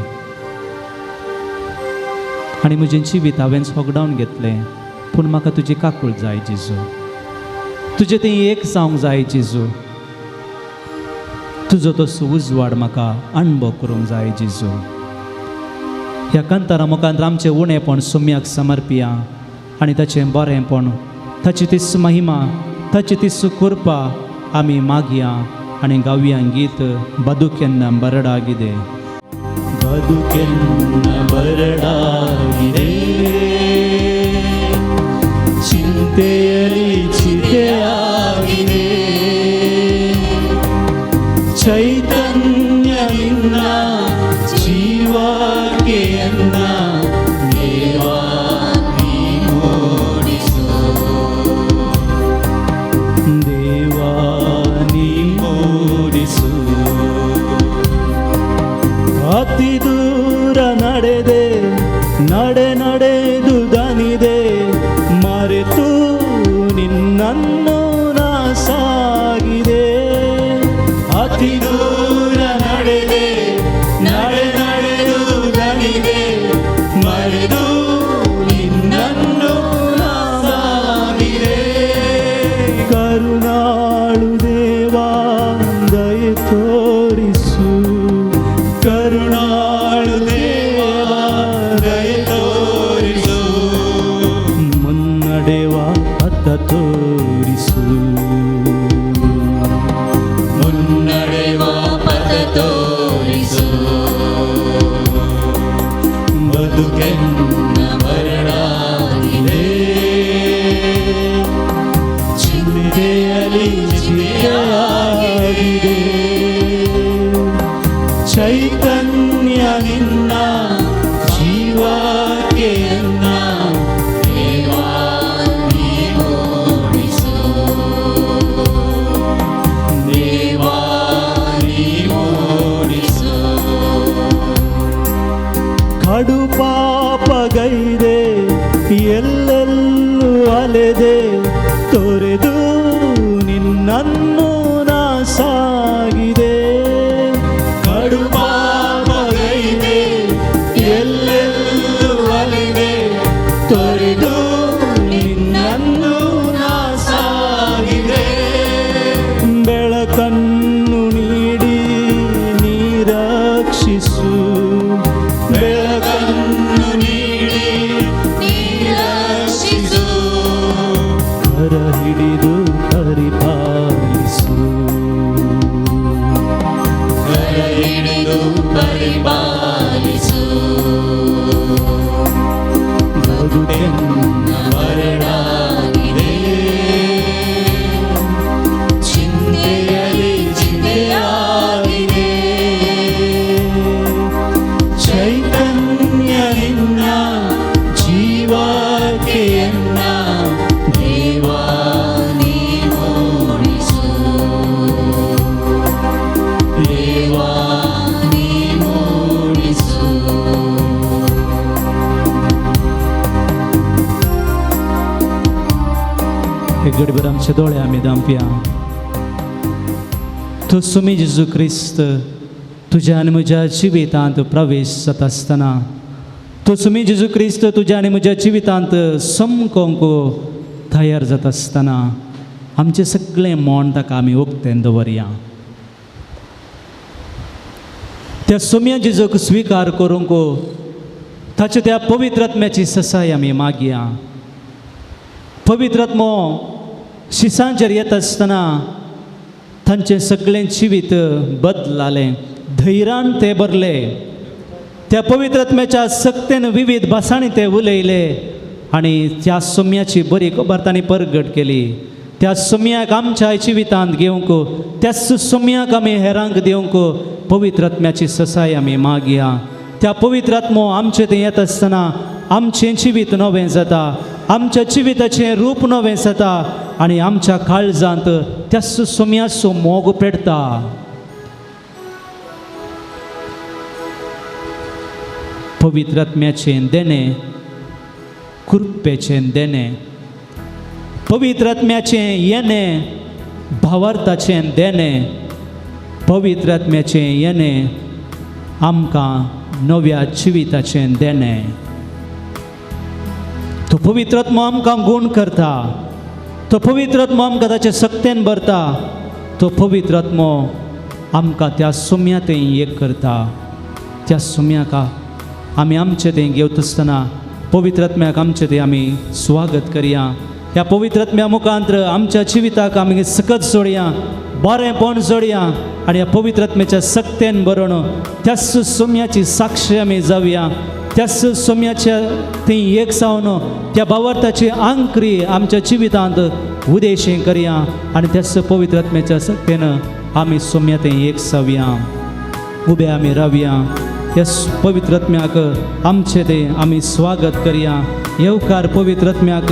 आनी म्हजें जिवीत हांवें सोगडावन घेतलें पूण म्हाका तुजी काकूळ जाय जेजू तुजें तें एक जावंक जाय जेजू तुजो तसो उजवाड म्हाका अणभव करूंक जाय जेजू ह्या कांतारा मुखार आमचें उणेंपण सोम्याक समर्पिया आनी ताचें बरेंपण ताची तीस महिमा ताची तीस कृपा आमी मागया आनी गावया गीत बदुकेन्न बरडागिदे ಬದುಕೆನ್ನ ಬರಡಾಗಿದೆ ಚಿಂತೆಯಲ್ಲಿ ಚಿತೆಯಾಗಿದೆ ಚೈತನ್ಯ ನಿನ್ನ ಜೀವಕ್ಕೆ ಎನ್ನ ದೇವಾ ನೀ ಮೂಡಿಸು ದೇವಾ ನೀ ಮೂಡಿಸು ಅತಿ ದೂರ ನಡೆದು ದನಿದೆ ಮರೆತು ಅತಿ ದೂರ ನಡೆದೆ ನಡೆದು ದಣಿದೆ ಮರೆದು ನಿನ್ನನ್ನು ನಾ ಸಾಗಿದೆ. ಕರುಣಾಳು ದೇವಾ ದಯೆ ತೋರಿಸು, ಕರುಣಾಳು ದೇವಾ ದಯೆ ತೋರಿಸು, ಮುನ್ನಡೆವ ಪಥ ತೋರಿಸು, ಮುನ್ನಡೆವ ಪಥ ತೋರಿಸು. ಬದುಕೆನ್ನ ಬರಡಾಗಿದೆ ಚಿಂತೆಯಲ್ಲಿ ಚಿತೆಯಾಗಿದೆ. ಚೈತನ್ಯ ನಿನ್ನ ಜೀವಕ್ಕೆ ಎನ್ನ ದೇವಾ ನೀ ಮೂಡಿಸು, ದೇವಾ ನೀ ಮೂಡಿಸು. ಕಡು ಪಾಪಗೈದೆ ಎಲ್ಲೆಲ್ಲೂ ಅಲೆದೆ ತೊರೆದು ನಿನ್ನನ್ನು ನಾ ಸಾಗಿದೆ. ಕಡು ಪಾಪಗೈದೆ ಎಲ್ಲೆಲ್ಲೂ ಅಲೆದೆ ತೊರೆದು ನಿನ್ನನ್ನು ನಾ ಸಾಗಿದೆ. ಬೆಳಕನ್ನು ನೀಡಿ ನೀ ರಕ್ಷಿಸು, ಬೆಳಕನ್ನು ನೀಡಿ ನೀ ರಕ್ಷಿಸು, ಕರ ಹಿಡಿದು ಪರಿಪಾಲಿಸು, ಕರ ಹಿಡಿದು ಪರಿಪಾಲಿಸು. ಬದುಕೆನ್ನ ಬರಡಾಗಿದೆ ಚಿಂತೆಯಲ್ಲಿ ಚಿತೆಯಾಗಿದೆ. ಚೈತನ್ಯ ನಿನ್ನ ಜೀವಕ್ಕೆ ಎನ್ನ ದೇವಾ ನೀ ಮೂಡಿಸು, ದೇವಾ ನೀ ಮೂಡಿಸು. एक गडी बर आमचे दोळे आमी दामप्या. तू सुमी जेजू क्रिस्त तुझ्या आणि म्हज्या जिवितांत प्रवेश जाता आसतना, तू सुमी जेजू क्रिस्त तुझ्या आणि म्हज्या जिवितांत समकोंक तयार जाता आसतना आमचें सगळें मोन ताका आमी उक्तें दवरया. त्या सुम्या जेजूक स्विकार करूंक ताचे त्या पवित्र आत्म्याची ससाय आमी मागया. पवित्र आत्मो शिसांचेर येता आसतना तांचें सगळें जिवीत बदलालें, धैर्यान ते भरले. त्या पवित्र आत्म्याच्या सक्तेन विविध भासांनी ते उलयले आनी त्या सुम्याची बरी खबर तांणी परगट केली. त्या सुम्याक आमच्या जिवितांत घेवंक, त्याच सुम्याक आमी हेरांक दिवंक पवित्र आत्म्याची ससाय आमी मागया. त्या पवित्र आत्मो आमचे थंय येता आसतना आमचें जिवीत नवें जाता, आमच्या जिविताचें रूप नवें जाता आनी आमच्या काळजांत त्याच सुम्याचो मोग पेटता. पवित्र आत्म्याचें देणें, कृपेचें देणें, पवित्र आत्म्याचें येणें, भावार्थाचें देणें, पवित्र आत्म्याचें येणें आमकां नव्या जिविताचें देणें. तो पवित्र आत्मो आमकां गूण करता, तो पवित्र आत्मो आमकां ताचे सक्तेन भरता, तो पवित्र आत्मो आमकां त्या सुम्या थंय एक करता. त्या सुम्याक आमी आमचे थंय घेवता आसतना पवित्र आत्म्याक आमचे थंय आमी स्वागत करया. ह्या पवित्र आत्म्या मुखांतर आमच्या जिविताक आमी सकत सोडया, बरेंपण सोडया आनी ह्या पवित्र आत्म्याच्या सक्तेन भरून त्याच सुम्याची साक्ष आमी जावया. त्याच सुम्याच्या थंय एक जावन त्या भावार्थाची आंकरी आमच्या जिवितांत उदेशें करया आनी त्याच पवित्र आत्म्याच्या सक्तेन आमी सुम्या थंय एक जावया. उबे आमी रावया. ह्या पवित्र आत्म्याक आमचे थंय आमी स्वागत करया. येवकार पवित्र आत्म्याक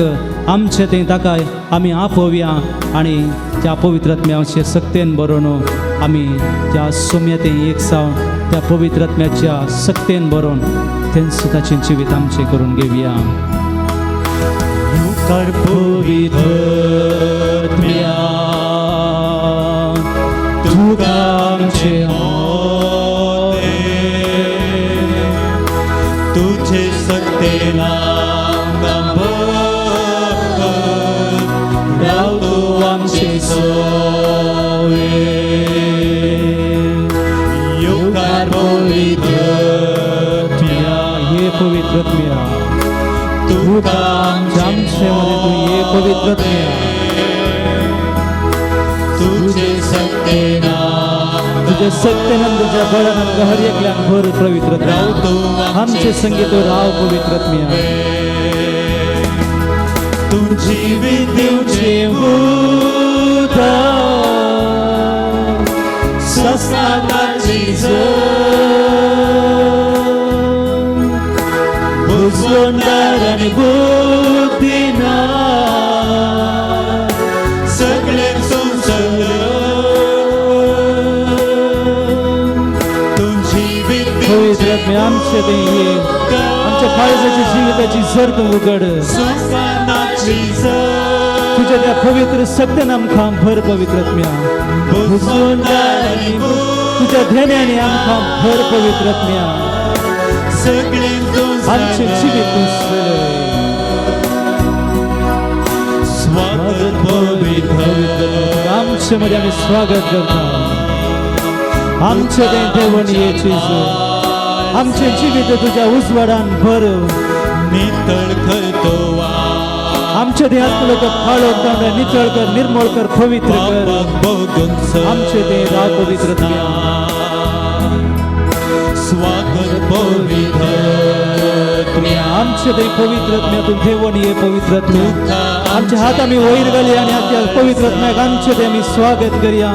आमचे थंय ताका आमी आपोवया आनी त्या पवित्र आत्म्याचे सक्तेन भरून आमी त्या सुम्या थंय एक जावन त्या पवित्र आत्म्याच्या सक्तेन भरून तेंच ताचें जिवीत आमचें करून घेवया. येवकार पवित्र आत्म्या तुका आमचे मोरे तुझे सकते नाम राव तू आमचे सोये युगार पवित्रत्म्या ये पवित्रत्म्या तुका आमच्यामध्ये तू ये पवित्रत्म्या तुझे सकते नाम तुझ्या सत्यनं तुझ्या बळानं हर एकल्यान भर पवित्रत्म्या आमचे संगीत राव पवित्रत्म्या तुझी विद्युचे भूत सस्नागाची सुंदर आणि बुद्धीना सगळे तुझी पवित्रत्म्या आमचे ते ये आमच्या काळजाची जीविताची झर तू उघड संस्काराची तुझ्या त्या पवित्र सत्यानं आमकां भर पवित्रत्म्या तुझ्या ध्यानाने आमकां भर पवित्रत्म्या सगळे आमचे जीवित तू सलय स्वागत पवित्र आमच्या मध्ये आम्ही स्वागत करता आमचे ते देवण ये चीज आमचे जीवित तुझ्या उजवाडान भर नितळ करतो आमच्या देहात लोक काळोख दांड नितळ कर निर्मळ कर पवित्र कर बघून आमचे ते राव पवित्रत्म्या स्वागत पवित्र आमचे ते पवित्रत्म्यातून देवण ये पवित्रत्म्या आमच्या हात आम्ही वैर घाली आणि त्या पवित्रत्म्याक आमचे ते आम्ही स्वागत करूया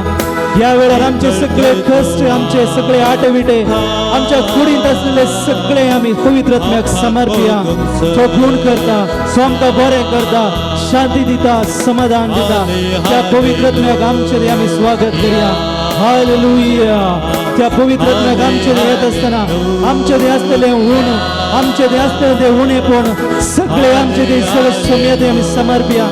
या वेळार आमचे सगळे कष्ट आमचे सगळे आटविटे आमच्या कुडीत असलेले सगळे आम्ही पवित्रत्म्याक समर्पिया तो गुण करता तो आमकां बरें करता शांती दिता समाधान दिता त्या पवित्रत्म्याक आमचे ते आम्ही स्वागत करूया हालेलुया त्या पवित्रत्म्याक आमचे येत असताना आमचे ते असलेले ऊन आमचे ते असलेले ते उणेपण सगळे आमचे ते सगळे सोम्यात आम्ही समर्पिया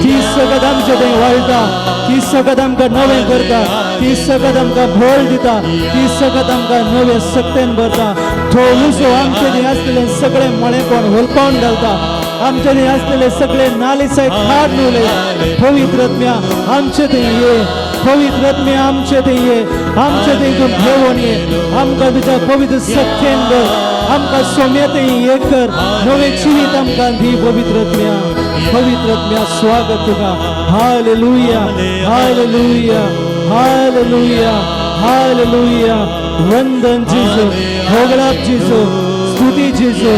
ती सगळं आमचे ते वाळटा ती सगळं आमकां नवें करता ती सगळं आमकां भोळ दिता ती सगळं आमकां नवे सक्तेन भरता तो उजो आमचे ते असलेले सगळे मळेपण होलपावन घालता आमचे ते असलेले सगळे नालिसाय खाड नुले पवित्रत्म्या आमचे ते ये पवित्रत्म्या आमचे ते ये आमचे ते इथून घेऊन ये आमकां तुझ्या पवित्र सख्येन कर आमकां सोम्यात ये कर नवे जिवीत आमकां दी पवित्रत्म्या स्वागत तुका हालेलुया हालेलुया हालेलुया हालेलुया वंदन जिजू भोगलाप जिजू स्तुती जिजू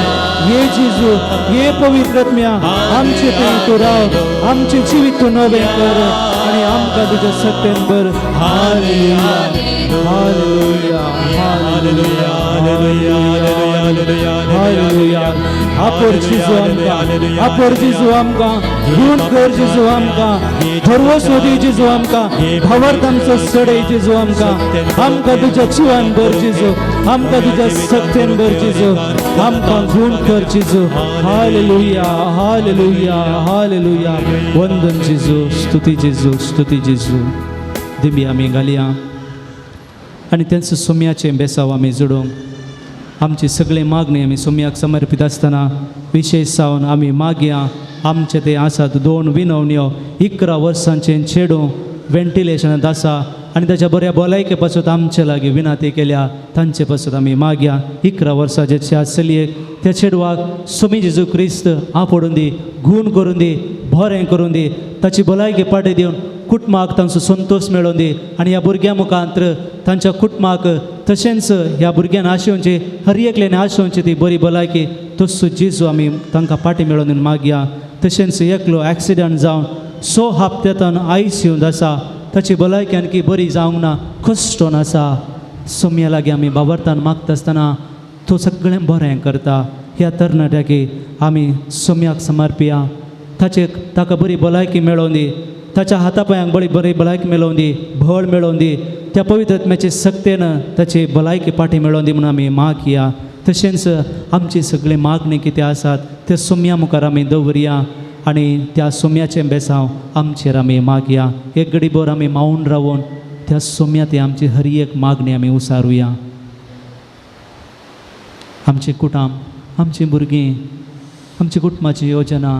ये पवित्रत्म्या आमचे ते तू राव आमचे जीवित तू नवे कर आणि आमकां तुझ्या सत्यान कर हालेलुया हालेलुया हालेलुया हालेलुया आपोर जिजू आमकां गुण कर जिजू आमकां धर्व सोदी जिजू आमकां भावार्थ आमचो सडय जिजू आमकां तुज्या जिवान भर जिजू आमकां तुज्या सत्यान भर जिजू आमकां गुण कर जिजू हालेलुया हालेलुया हालेलुया वंदन जिजू स्तुती जिजू दिबी आमी घालया आणि त्यांचं सोम्याचे बेसाव आमी जोडूंक आमची सगळे मागणी आमी सोम्याक समर्पित असताना विशेष जावन आमी मागया आमचे ते आसात 2 विनवण्यो 11 वर्सांचे चेडूं वेंटिलेशनांत आसा आणि त्याच्या बऱ्या भलायके पासून आमचे लागीं विनंती केल्या तांचे पासून आमी मागया 11 वर्साचे चलयेक त्या चेडवाक सोमी जेजू क्रिस्त आपडून दी गुण करून दी बरें करून दी ताची भलायकी पाटे दिवन कुटुंबाक तांचो संतोष मेळोवन दी आणि ह्या भुरग्या मुखांतर तांच्या कुटुंबाक तशेंच ह्या भुरग्यान आशेवची हर एकल्यान आशेवची ती बरी भलायकी तसो जेजू आमी तांकां पाटी मेळोवन दिवन मागया तशेंच एकलो ॲक्सिडंट जावन 6 हप्त्यान ICUंत आसा ताची भलायकी आणकी बरी जावंक ना कश्टोन आसा सोम्या लागीं आमी बाबरतान मागता आसतना तो सगळें बरें करता ह्या तरणाट्याकी आमी सोम्याक समर्पिया ताका बरी भलायकी मेळोवन दी ताच्या हातापांयांक बरी भलायकी मेळोवन दी भळ मेळोवन दी त्या पवित्र आत्म्याचे सक्तेन ताची भलायकी पाटी मेळोवन दी म्हणून आमी मागया तशेंच आमची सगळी मागणी कितें आसात ते सोम्या मुखार आमी दवरया आणि त्या सोम्याचे बेसांव आमचेर आमी मागया एक घडीभर आमी मावून रावून त्या सोम्या ती आमची हर एक मागणी आमी उसारुया. आमचे कुटुंब, आमची भुरगीं, आमची कुटुंबाची योजना,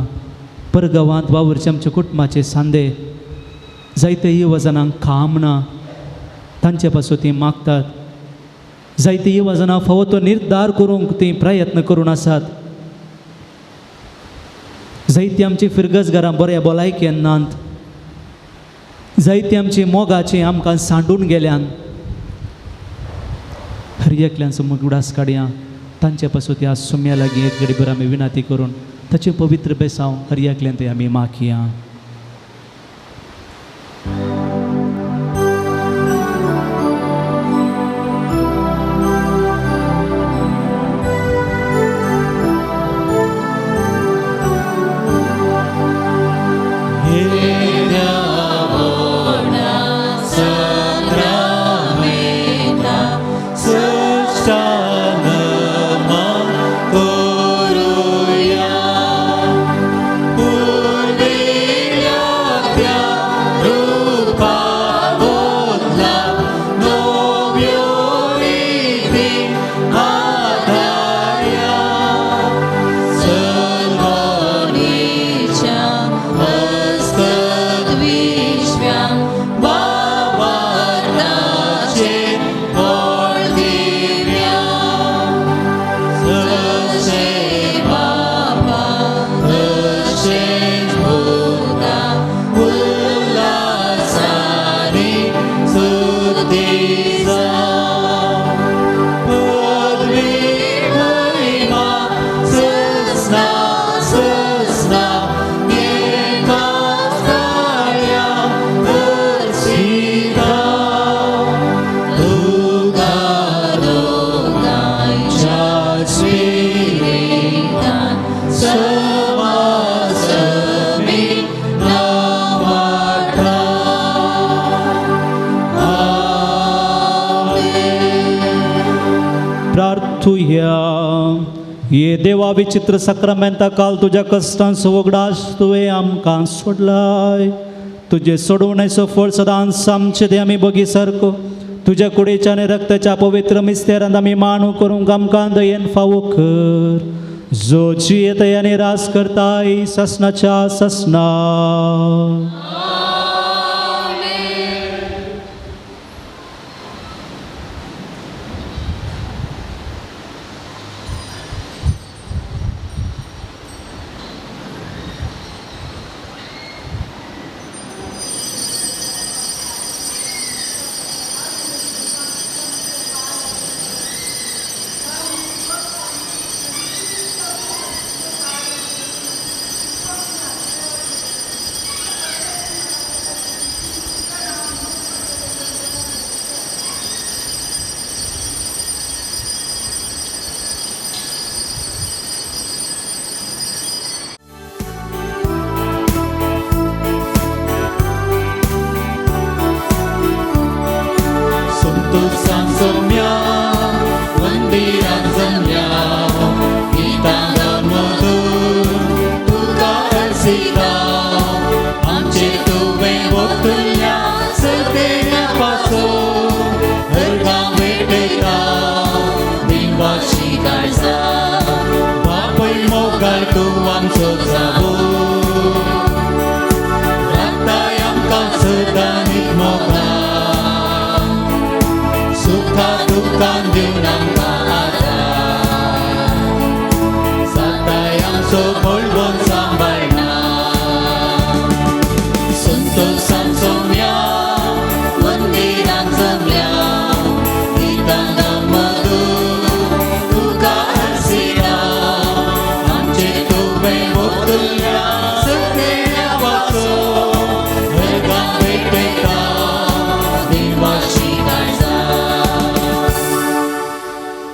परगांवांत वावरचे आमचे कुटुंबाचे सांदे, जायते युवजनांक काम ना तांचे पासून ती मागतात. जायते युवजनां फावो तो निर्धार करूंक ती प्रयत्न करून आसात. जायती आमची फिरगसगारां बऱ्या भलायकेन नात. जायती आमची मोगाची आमकां सांडून गेल्यान. हर एकल्यांचो मुगडास काडया. तांचे पासून त्या सुम्या लागीं एक घडीभर आमी विनंती करून ताचे पवित्र बेसांव हर एकल्यान ते आमी मागया. प्रार्थुया. ये देवा विचित्र सक्रमेंता काल तुझ्या कष्टांचो वगडास तुवें आमकां सोडलाय. तुजे सोडवण्याचो फळ सदांच आमचे ते आमी बगी सारको तुझ्या कुडीच्या आनी रक्ताच्या पवित्र मिस्तेरांत आमी मानू करूंक आमकां दयेन फावो कर. जो जियेता आनी रास करताय ससनाच्या ससना.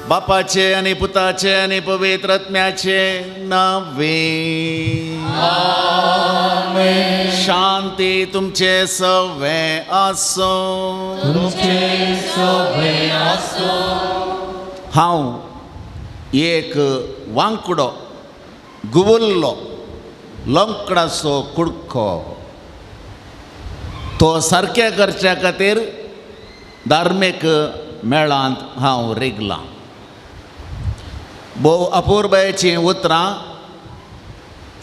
बापाचे आणि पुताचे आणि पवित्र आत्म्याचे नावे. आमेन. शांती तुमचे सवे आसो. हांव एक वांकडो गुवल्लो लोंकडाचो कुडको तो सारकें करच्या खातीर धार्मीक मेळांत हांव रिगलां. भोव अपुर्बायेचीं उतरां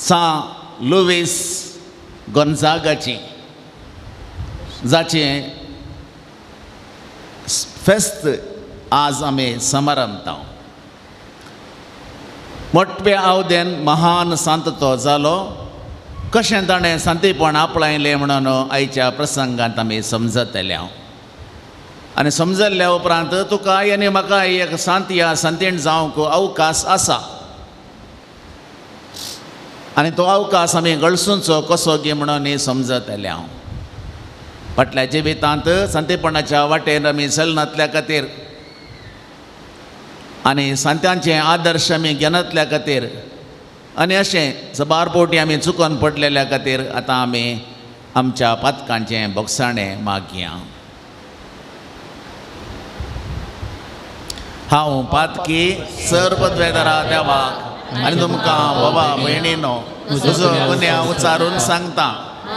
सा लुईस गोन्झागाची, जाचें फेस्त आज आमी समारंभताव. मोठ्या आवदेन महान सांत तो जालो. कशें ताणें सांतीपण आपणायलें म्हणून आयच्या प्रसंगांत आमी समजतले. आनी समजल्ल्या उपरांत तुकाय आनी म्हाकाय एक सांत या सांतीण जावंक अवकाश आसा. आनी तो अवकाश आमी गळसूंचो कसो गे म्हणून समजतले. फाटल्या जिवितांत सांतीपणाच्या वाटेर आमी चलनातल्या खातीर आनी सांत्यांचे आदर्श आमी घेनातल्या खातीर आनी अशें जबारपोटी आमी चुकोन पडलेल्या खातीर आतां आमी आमच्या पातकांचें बोगसाणें मागया. हांव पातकी सर्पद्वेदरा देवाक आनी तुमकां बाबा भयणीनो तुजो गुन्यांव उच्चारून सांगता.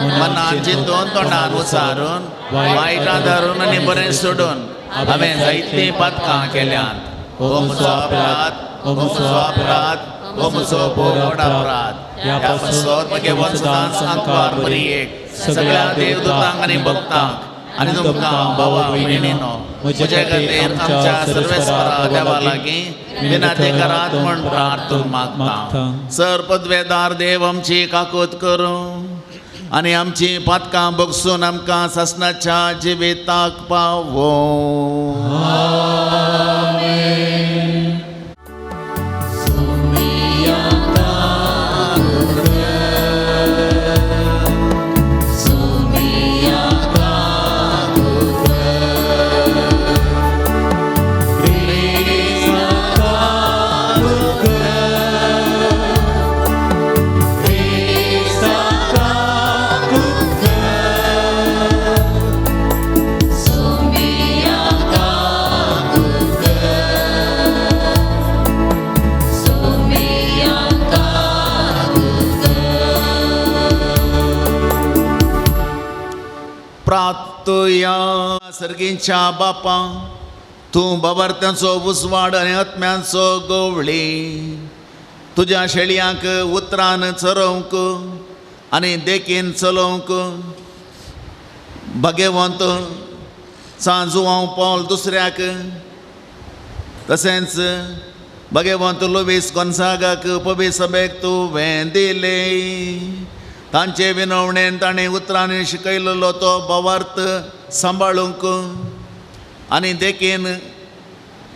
मनान चिंतून तोंडान उच्चारून वायटां धरून आनी बरें सोडून हांवें जायतीं पातकां केल्यात. हो म्हजो अपराध, हो म्हजो अपराध, हो म्हजो बोड अपराध. ह्या पासत म्हगे वचनांत सांगपार बरी एक सगळ्या देवदूतांक आनी भक्तांक आनी तुमकां बाबा भयणीनो म्हजे खातीर आमच्या सर्वेस्परा देवा लागीं विनाती करात म्हूण प्रार्थना मागता. सर्पद्वेदार देव आमची काकूत करूं आनी आमची पातकां बोगसून आमकां सासणाच्या जिविताक पावो. प्रार्थया. सर्गीच्या बापा, तूं बाबार्थ्यांचो उजवाड आनी आत्म्यांचो गवळी तुज्या शेळयांक उतरान चरोवंक आनी देखीन चलोवंक भाग्यवंत सांजुवांव पौल दुसऱ्याक तशेंच भाग्यवंत लुईस गोन्झागाक पबी सभेक तुवें दिलें. तांचे विनवणेन ताणें उतरांनी शिकयलेलो तो भावार्थ सांबाळूंक आनी देखीन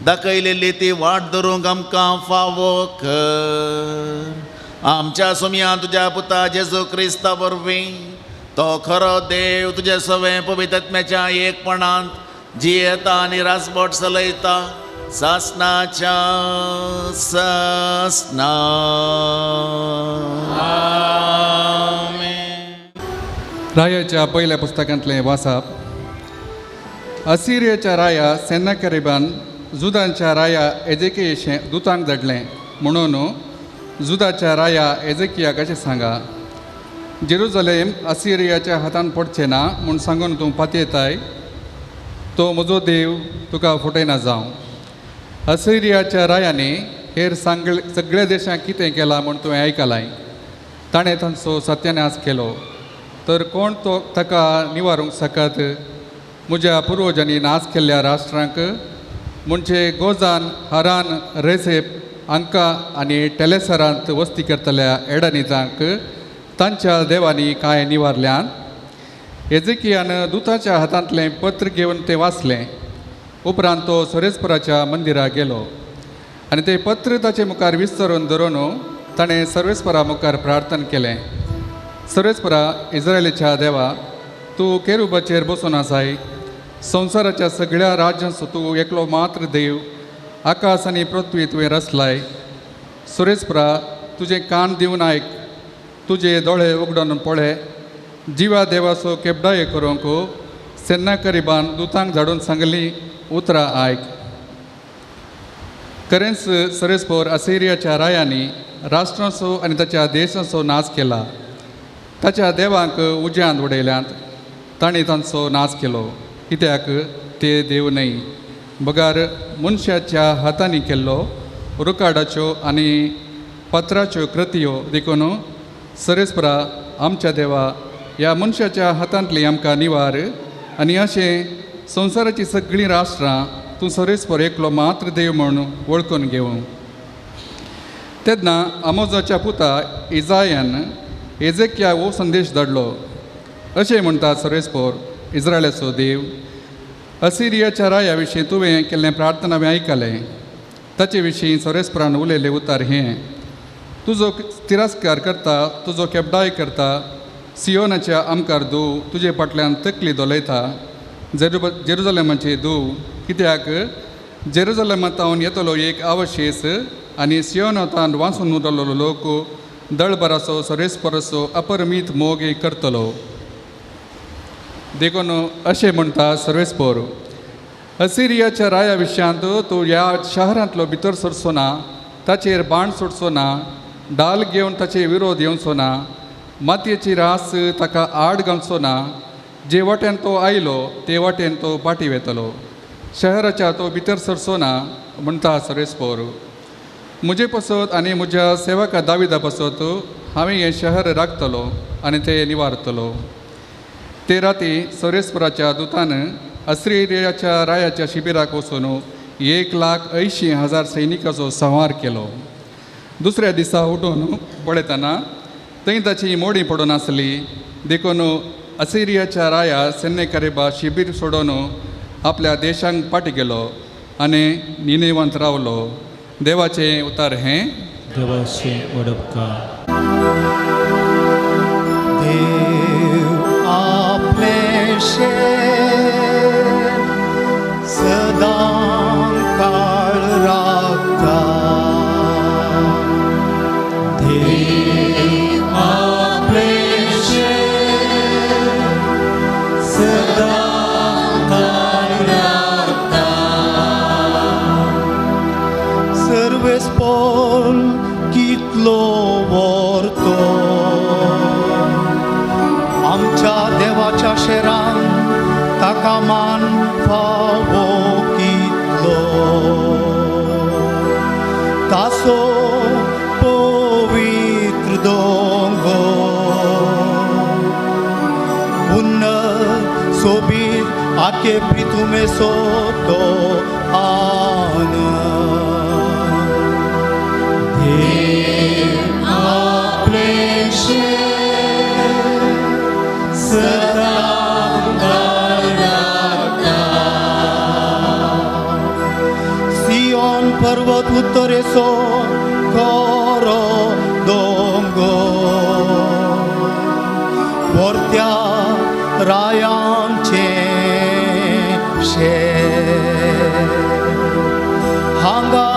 दाखयलेली ती वाट धरूंक आमकां फावो कर. आमच्या सुमया तुज्या पुता जेजू क्रिस्ता वरवीं तो खरो देव तुजे सवे पवित्र आत्म्याच्या एकपणांत जियेता आनी रासबोट चलयता सासणाच्या सासणा. रायाच्या पयल्या पुस्तकांतलें वाचप. असिरियाच्या राया सेनाकेरीबान जुदांच्या राया एजेकियेचें दुतांक धाडलें म्हणून जुदाच्या राया एजेकियाक अशें सांगा, जेरुजलेम असिरियाच्या हातान पडचें ना म्हूण सांगून तूं पातयेताय. तो म्हजो देव तुका फुटयना जावं. असिरियाच्या रायांनी हेर सगळ्या देशांक कितें केलां म्हूण तुवें आयकलाय. ताणें तांचो सत्यानाश केलो, तर कोण तो ताका निवारूंक सकत. म्हज्या पुर्वजांनी नाश केल्ल्या राष्ट्रांक म्हणजे गोजान, हारान, रेसेप, अंका आनी टेलेसरांत वस्ती करतल्या एडानिजांक तांच्या देवांनी कांय निवारल्यान. एजेकियान दुताच्या हातांतलें पत्र घेवन तें वाचलें. उपरांत तो सर्वेस्पराच्या मंदिराक गेलो आनी तें पत्र ताचे मुखार विस्तरून धरून ताणें सर्वेस्परा मुखार प्रार्थना केलें. सर्वेस्परा, इस्रायेलीच्या देवा, तूं केरुबाचेर बसून आसाय. संवसाराच्या सगळ्या राज्यांचो तूं एकलो मात्र देव. आकाश आनी पृथ्वी तुवें रचलाय. सर्वेस्परा, तुजें कान दिवन आयक, तुजे दोळे उगडून पळय. जिवा देवाचो केबडाये करूंक सेनाकरीबान दुतांक धाडून सांगली उतरां आयक. खरेंच सर्वेस्पर असिरियाच्या रायांनी राष्ट्रांचो आनी ताच्या देशांचो नाश केला. ताच्या देवांक उज्यांत उडयल्यांत तांणी तांचो नाश केलो. कित्याक ते देव न्हय. बगार मनशाच्या हातांनी केल्लो रुकाडाच्यो आनी पत्राच्यो कृत्यो देखून सरेस्परा आमच्या देवा ह्या मनशाच्या हातांतली आमकां निवार आनी अशें संवसाराची सगळीं राष्ट्रां तूं सरेस्पर एकलो मात्र देव म्हणून वळखून घेवं. तेन्ना आमोजाच्या पुता इजायान एजेकिया हो संदेश धाडलो. अशें म्हणटा सरेस्पर इस्रायलाचो देव, असिरियाच्या राया विशीं तुवें केल्लें प्रार्थना हांवें आयकलें. ताचे विशीं सरेस्परान उलयलें उतार हें: तुजो तिरस्कार करता, तुजो केबडाय करता, सियोनाच्या आमकार धूव तुजे फाटल्यान तकली दोलयता, जेरुजलेमाचे धूव. कित्याक जेरुजलेमांतावन येतलो एक आवशेस आनी सियोनांतान वाचून उरलो लोक दळबराचो सरेस्पराचो अपरमीत मोग करतलो. देखून अशें म्हणटा सर्वेस्पर, असिरियाच्या राया विशयांत तूं ह्या शारांतलो भितर सरचो ना, ताचेर बाण सोडचो ना, डाल घेवन ताचे विरोध येवचो ना, मातयेची रास ताका आड घालचो ना. जे वाटेन तो आयलो ते वाटेन तो पाटी वेतलो. शहराच्या तो भितर सरचो ना म्हणटा सरेस्पर. म्हजे पसत आनी म्हज्या सेवका दाविदा पसत हांवें हें शहर राखतलो आनी ते निवारतलो. ते राती सरेस्पराच्या दुतान असिरियाच्या रायाच्या शिबिराक वचून 1,80,000 सैनिकांचो संहार केलो. दुसऱ्या दिसा उठून पळयतना थंय ताची मोडी पडून आसली. देखून असिरियाच्या राया सेन्नेकरेबा शिबीर सोडून आपल्या देशांक पाटी गेलो आनी निनेवांत रावलो. देवाचें उतार हें: देवाचे वडपकार. देव आपले शेर सदां काळ राखता. देव आपले शेर सदां काळ राखता. सर्वेस्पर कितलो व्हरतो आमच्या देवाच्या शेरान, ताका मान फावो कितलो. तासो पवित्र दोंगो उन्नत सोबीत आखे प्रितुमे सोतो आन. देव आपले शेर सदां काळ राखता. सियोन पर्वत उत्तरेचो खरो दोंगो, परत्या रायांचे शेर. हांगा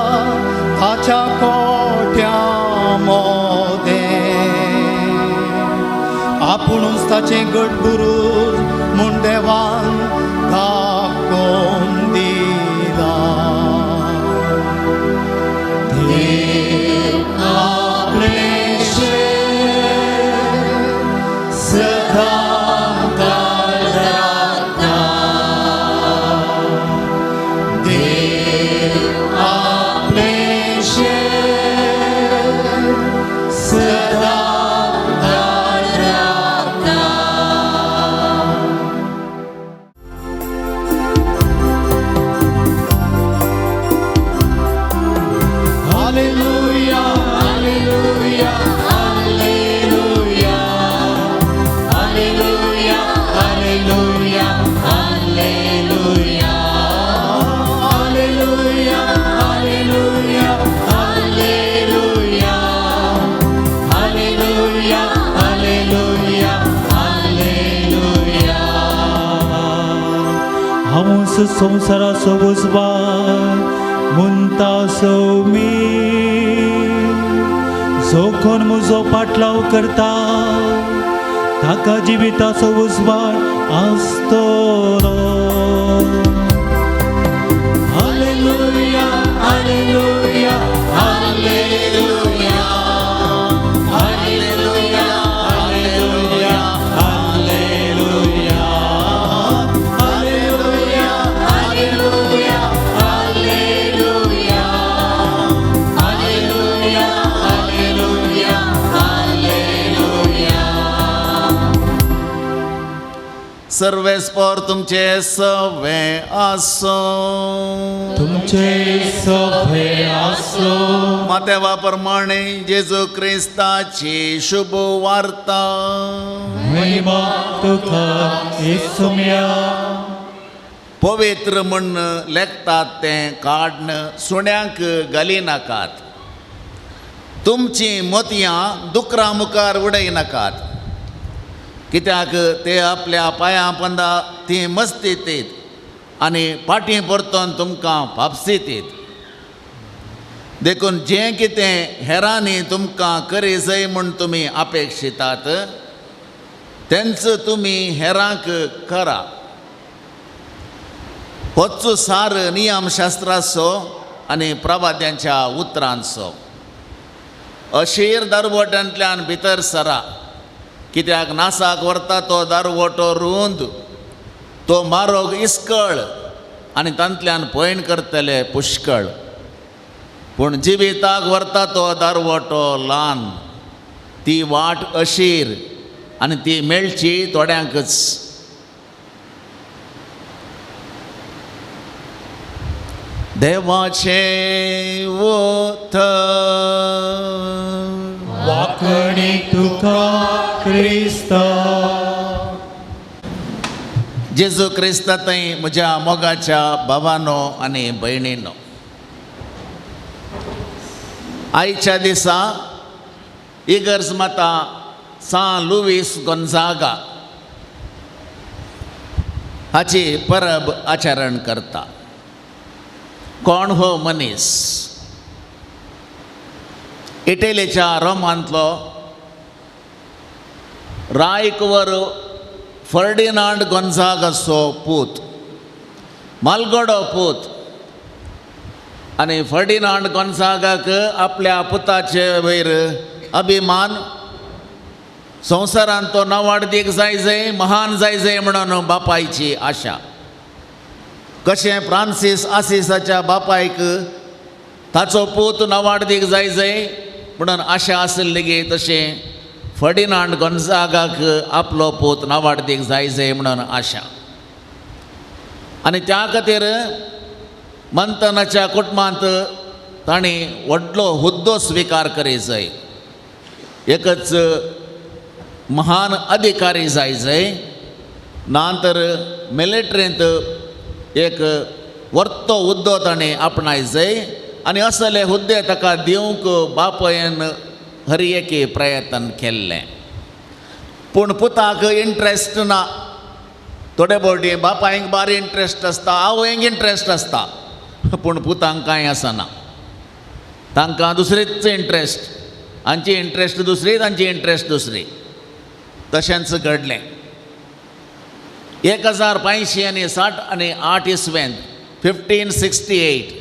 ताच्या कोट्या मोदें आपुणूच ताचें गटबुरूज म्हूण देवान दाखोवन दिला. देव आपले शेर सदां काळ राखता. देव आपले शेर सदां काळ राखता. Hallelujah hallelujah hallelujah hallelujah hallelujah hallelujah hallelujah hallelujah hallelujah hallelujah hallelujah hallelujah. हांवूच संवसाराचो उजवाड म्हणटासो मी, जो कोण म्हजो पाटलाव करता ताका जिविताचो उजवाड आसतलो. Hallelujah hallelujah hallelujah hallelujah hallelujah hallelujah hallelujah सर्वेस्पर तुमचे सवे आसो. तुमचे सभे आसो. मातेवा प्रमाणे जेजू क्रिस्ताची शुभ वार्ता. महिमा तुका येसुम्या. पवित्र म्हणून लेखतात तें काडन सुण्यांक घाली नाकात. तुमची मोतयां दुकरां मुखार उडय नाकात. कित्याक ते आपल्या पांयां पंदा ती मस्ती येत आनी फाटीं परतोन तुमकां फापसीत येत. देखून जें कितें हेरांनी तुमकां करी जाय म्हूण तुमी अपेक्षितात तेंच तुमी हेरांक करा. होच सार नियमशास्त्राचो आनी प्रवाद्यांच्या उतरांचो. अशीर दारवोटांतल्यान भितर सरा. कित्याक नासाक व्हरता तो दारवोटो रुंद, तो मारोग इस्कळ आनी तांतल्यान पयण करतले पुष्कळ. पूण जिविताक व्हरता तो दारवोटो ल्हान. ती वाट अशीर आनी ती मेळची थोड्यांकच. देवाचे वोथ वाकणी तुका क्रिस्ता. जेजू क्रिस्तांतय म्हज्या मोगाच्या भावानो आनी भयणीनो, आयच्या दिसा इगर्ज माता सान लुईस गोंजागा हाची परब आचरण करता. कोण हो मनीस? इटलीच्या रोमांतलो रायकुवर फर्डिनांड गोंजागाचो पूत, मालगडो पूत. आनी फर्डिनांड गोंजागाक आपल्या पुताचे वयर अभिमान, संवसारांत तो नांवाडदीक जाय महान जाय म्हणून बापायची आशा. कशें फ्रांसीस आसिसाच्या बापायक ताचो पूत नांवाडदीक जाय म्हणून आशा आसली गे, तशें फर्डिनांड गोंजागाक आपलो पूत नांवाडदीक जाय म्हणून आशा. आनी त्या खातीर मंथनाच्या कुटुंबांत तांणी व्हडलो हुद्दो स्विकार करी जाय. एकच महान अधिकारी जाय नांतर मिलिटरींत एक वर्तो हुद्दो ताणें आपणाय जाय. आनी असले हुद्दे ताका दिवंक बापायन हर एके प्रयत्न केल्ले. पूण पुताक इंट्रस्ट ना. थोडे फावटी बापायक बारी इंट्रस्ट आसता, आवयक इंट्रस्ट आसता, पूण पुतांक कांय आसना. तांकां दुसरीच इंट्रस्ट, हांची इंट्रस्ट दुसरी, तांची इंट्रस्ट दुसरी. तशेंच घडलें. 1568 इस्वेंत 1568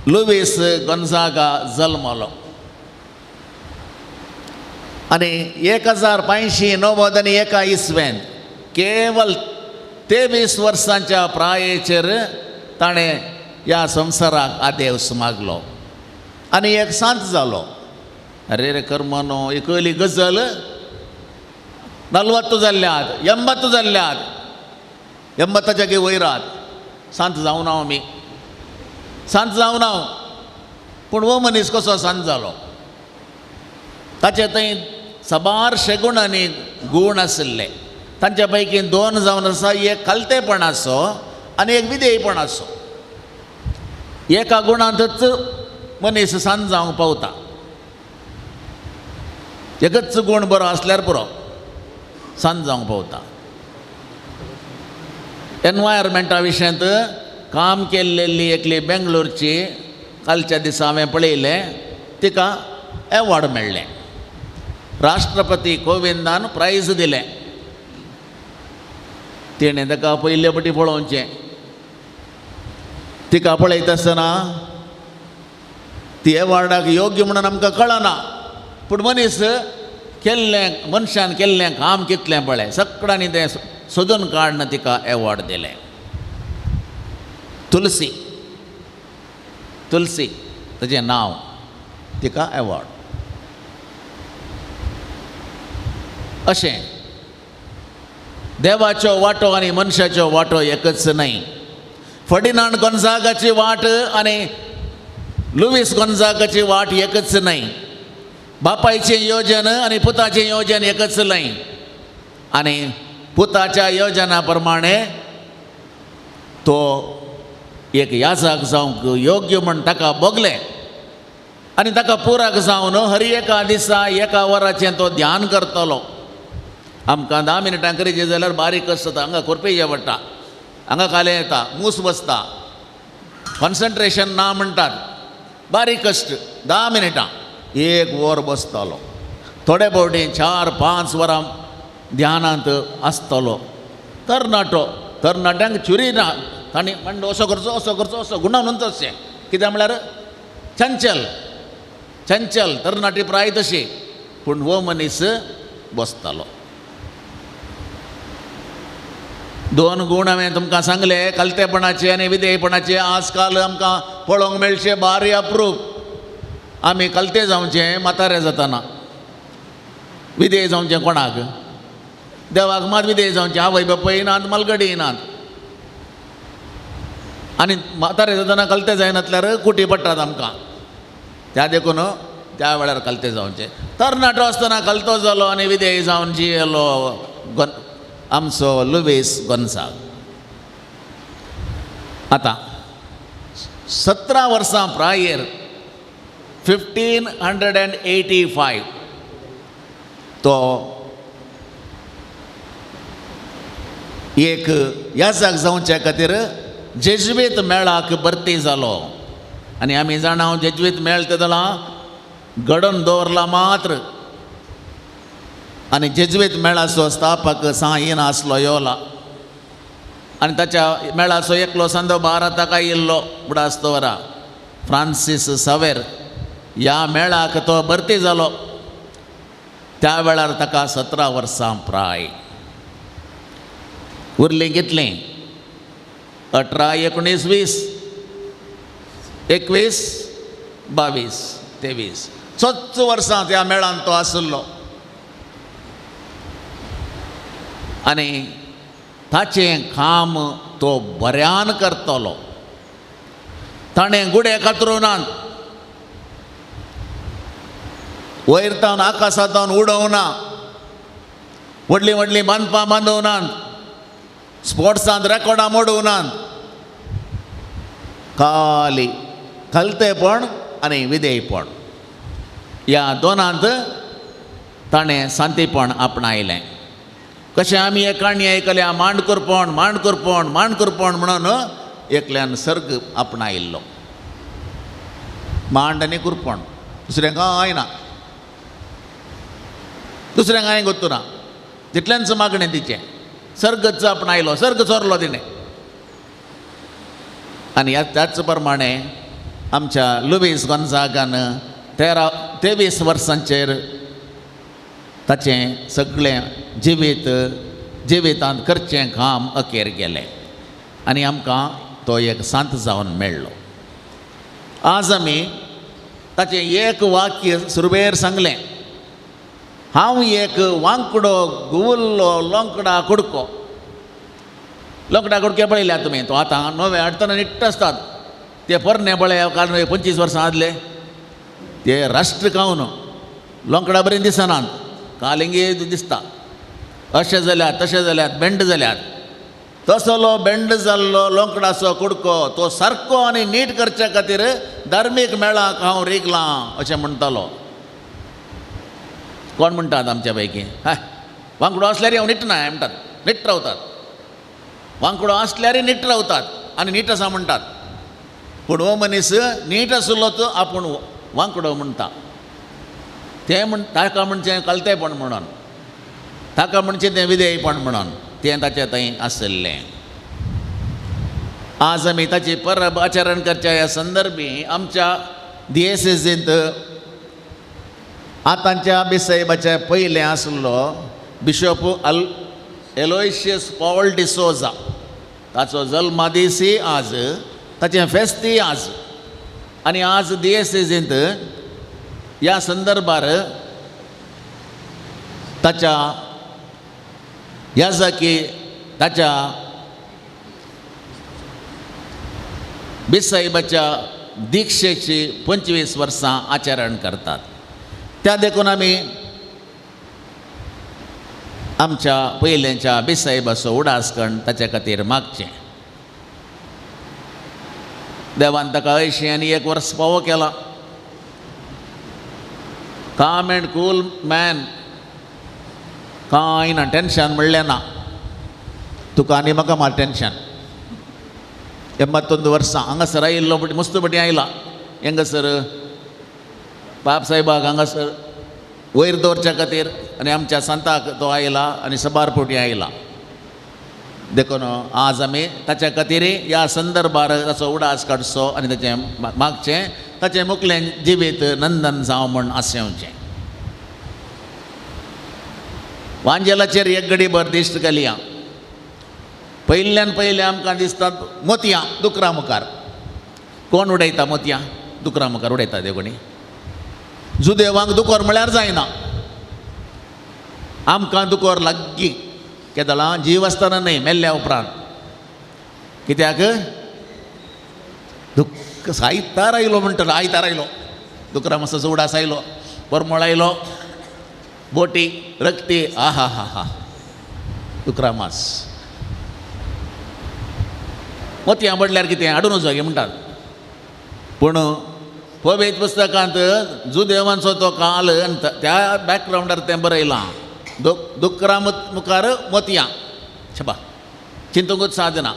लुईस गोंजागा जल्मलो. आनी 1591 इस्वेंत केवल 23 वर्सांच्या प्रायेचेर ताणें ह्या संवसाराक आदेवस मागलो. आनी एक सांत जालो. अरे रे कर्मनो, एकली गजल 40 जाल्ल्यात, 80 जाल्ल्यात, 80च्या वयरात सांत जावन हांव आमी सांत जावन हांव. पूण हो मनीस कसो सांत जालो? ताचे थंय सबारशे गुण आनी गूण आशिल्ले. तांच्या पैकी 2 जावन आसा, एक खालतेपणाचो आनी एक विधेयपणाचो. एका गुणांतच मनीस सांत जावंक पावता. एकच गूण बरो आसल्यार पुरो सांत जावंक पावता. एनवायरमेंटा विशयांत काम केल्लेली एकली बेंगलोरची कालच्या दिसा हांवें पळयलें, तिका एवॉर्ड मेळ्ळें. राष्ट्रपती कोविंदान प्रायज दिलें. तिणें ताका पयले फावटी पळोवचें. तिका पळयता आसतना ती एवॉर्डाक योग्य म्हणून आमकां कळना, पूण मनीस केल्लें, मनशान केल्लें काम कितलें पळय, सगळ्यांनी तें सोदून काडून तिका एवॉर्ड दिलें. तुलसी ताचें नांव, तिका एवॉर्ड. अशें देवाच्यो वाटो आनी मनशाच्यो वाटो एकच न्हय. फर्डिनांड गॉन्झागाची वाट आनी लुईस गॉन्झागाची वाट एकच न्हय. बापायचें येवजन आनी पुताचें येवजन एकच न्हय. आनी पुताच्या येवजना प्रमाणे तो एक याजक जावंक योग्य म्हण ताका बगलें आनी ताका पुराक जावन हर एका दिसा एका वराचें तो ध्यान करतलो. आमकां 10 मिनटां करीत जाल्यार बारीक आसता, हांगा खुरपेचें पडटा, हांगा कालें येता, मूस बसता, कॉन्सन्ट्रेशन ना म्हणटात. बारीक कश्ट 10 मिनटां 1 वर बसतलो. थोडे फावटी 4-5 वरां ध्यानांत आसतलो. तरणाट्यांक चुरी ना, तांणी म्हणटा असो करचो असो गुणांनूच तशें. कित्याक म्हळ्यार चंचल तरणाटी प्राय तशी. पूण हो मनीस बसतालो. 2 गूण हांवें तुमकां सांगले, कलतेपणाचे आनी विधेयपणाचे. आजकाल आमकां पळोवंक मेळचे बारी अप्रूप. आमी कलते जावचें म्हातारे जाताना, विधेय जावचें कोणाक? देवाक मात विधेय जावचें. आवय बापूय येनात, मलगडी येनात. आनी म्हातारे जाताना कलते जायनातल्यार कुटी पडटात आमकां. त्या देखून त्या वेळार कलते जावचें. तरणाटो आसतना कलतो जालो आनी विधेय जावन जियेलो आमचो लुईस गॉन्झाग. आतां 17 वर्सां प्रायर 1585 तो एक याजक जावचे खातीर जेजुवीत मेळाक भरती जालो. आनी आमी जाणा जेजुवीत मेळ ते जालां घडोवन दवरला मात्र. आनी जेजुवीत मेळाचो स्थापक सांत इनास लोयोला आनी ताच्या मेळाचो एकलो संद भारताक आयिल्लो बुडास्तोरा फ्रांसीस सावेर. ह्या मेळाक तो भरती जालो. त्या वेळार ताका 17 वर्सां प्राय. उरलीं कितलीं? 18, 19, 20, 21, 22, 23 चोच वर्सां त्या मेळान तो आसलो. आनी ताचें काम तो बऱ्यान करतलो. ताणें गुडे कातरुनात, वयर तावन आकाशांतावन उडोवना, व्हडलीं व्हडलीं बांदपां बांदोवनात, स्पोर्ट्सांत रेकॉर्डां मोडोवनात. खाली कलतेपण आनी विधेयपण ह्या दोनांत ताणें सांतीपण आपणायलें. कशें आमी एक काणी आयकल्या, मांडकुरपण म्हणून एकल्यान सर्ग आपणायिल्लो. मांड आनी कुरपण दुसरें कांय ना, दुसरें कांय गोत्तू ना. तितल्यांच मागणें तिचें. सर्गच आपणायलो, सर्ग चोरलो तिणें. आनी त्याच प्रमाणे आमच्या लुईस गॉन्झागान 23 वर्सांचेर ताचें सगळें जिवितांत करचें काम अखेर गेलें. आनी आमकां तो एक सांत जावन मेळ्ळो. आज आमी ताचें एक वाक्य सुरवेर सांगलें. हांव एक वांकडो गुवुल्लो लोंकडा कुडको. लोंकडा कुडके पळयल्या तुमी. तो आतां नवे हाडटना निट्ट आसतात. ते पोरणे पळय कारण 25 वर्सां आदले ते राष्ट्र खावन लोंकडा बरीं दिसनात, कालिंगी दिसता. अशें जाल्यात तशें जाल्यात, बेंड जाल्यात. तसलो बेंड जाल्लो लोंकडाचो कुडको तो सारको आनी नीट करचे खातीर धार्मीक मेळाक हांव रिगलां अशें म्हणटालो. कोण म्हणटात आमच्या पैकी? वांकडो असल्यार हांव नीट ना म्हणटात. नीट रावतात. वांकडो असल्यार नीट रावतात आनी नीट आसा म्हणटात. पूण हो मनीस नीट आसलो तो आपूण वांकडो म्हणटा. तें ताका म्हणचें कलतेपण म्हणून, ताका म्हणचें तें विधेयपण म्हणून तें ताचें थंय आसलें. आज आमी ताची परब आचरण करच्या ह्या संदर्भी आमच्या दियेसेसींत आतांच्या बिसायबाच्या पयलें आसलो बिशप एलोयशियस पॉल डिसोजा. ताचो जल्मादिसूय आज, ताचें फेस्तूय आज. आनी आज दियेसेसींत ह्या संदर्भार ताच्या ह्या जागी ताच्या बेसाहेबाच्या दिक्षेची 25 वर्सां आचरण करतात. त्या देखून आमी आमच्या पयलेंच्या बेसाहेबाचो उडासकण ताचे खातीर मागचें. देवान ताका 81 वर्स फावो केला. काम एंड कूल मॅन, कांय ना, टेन्शन म्हणलें ना. तुका आनी म्हाका मार टेन्शन. 81 वर्सां हांगासर आयिल्लो मुस्तुबटी आयला. हेंगासर बाब साहेबाक हांगासर वयर दवरच्या खातीर आनी आमच्या संताक तो आयला आनी सबारपोटी आयला. देखून आज आमी ताच्या खातीर ह्या संदर्भार ताचो उडास काडचो आनी ताचें मागचें ताचें मुखलें जिवीत नंदन जावं म्हूण आसेवचें. वांजेलाचेर एक घडीभर दिश्ट घालया. पयल्यान पयलें आमकां दिसता मोतयां दुकरा मुखार. कोण उडयता मोतयां? दुकरा मुखार उडयता देवणी. जुदेवांक दुकोर म्हळ्यार जायना. आमकां दुकोर लागीं केदळां जीव आसतना न्हय, मेल्ल्या उपरांत. कित्याक दुख आयतार आयलो म्हणटलो, आयतार आयलो दुकरा मातसो उडास आयलो, परमळ आयलो, बोटी रक्ती, आहा हा हा दुकरा मास. मोतयां म्हटल्यार कितें? हाडून वचो गे म्हणटात. पूण पवित्र पुस्तकांत जुदेवांचो तो काल त्या बॅकग्रावंडार तें बरयलां. दुकरा मुखार मोतयां छबा चिंतूंकूच साधना.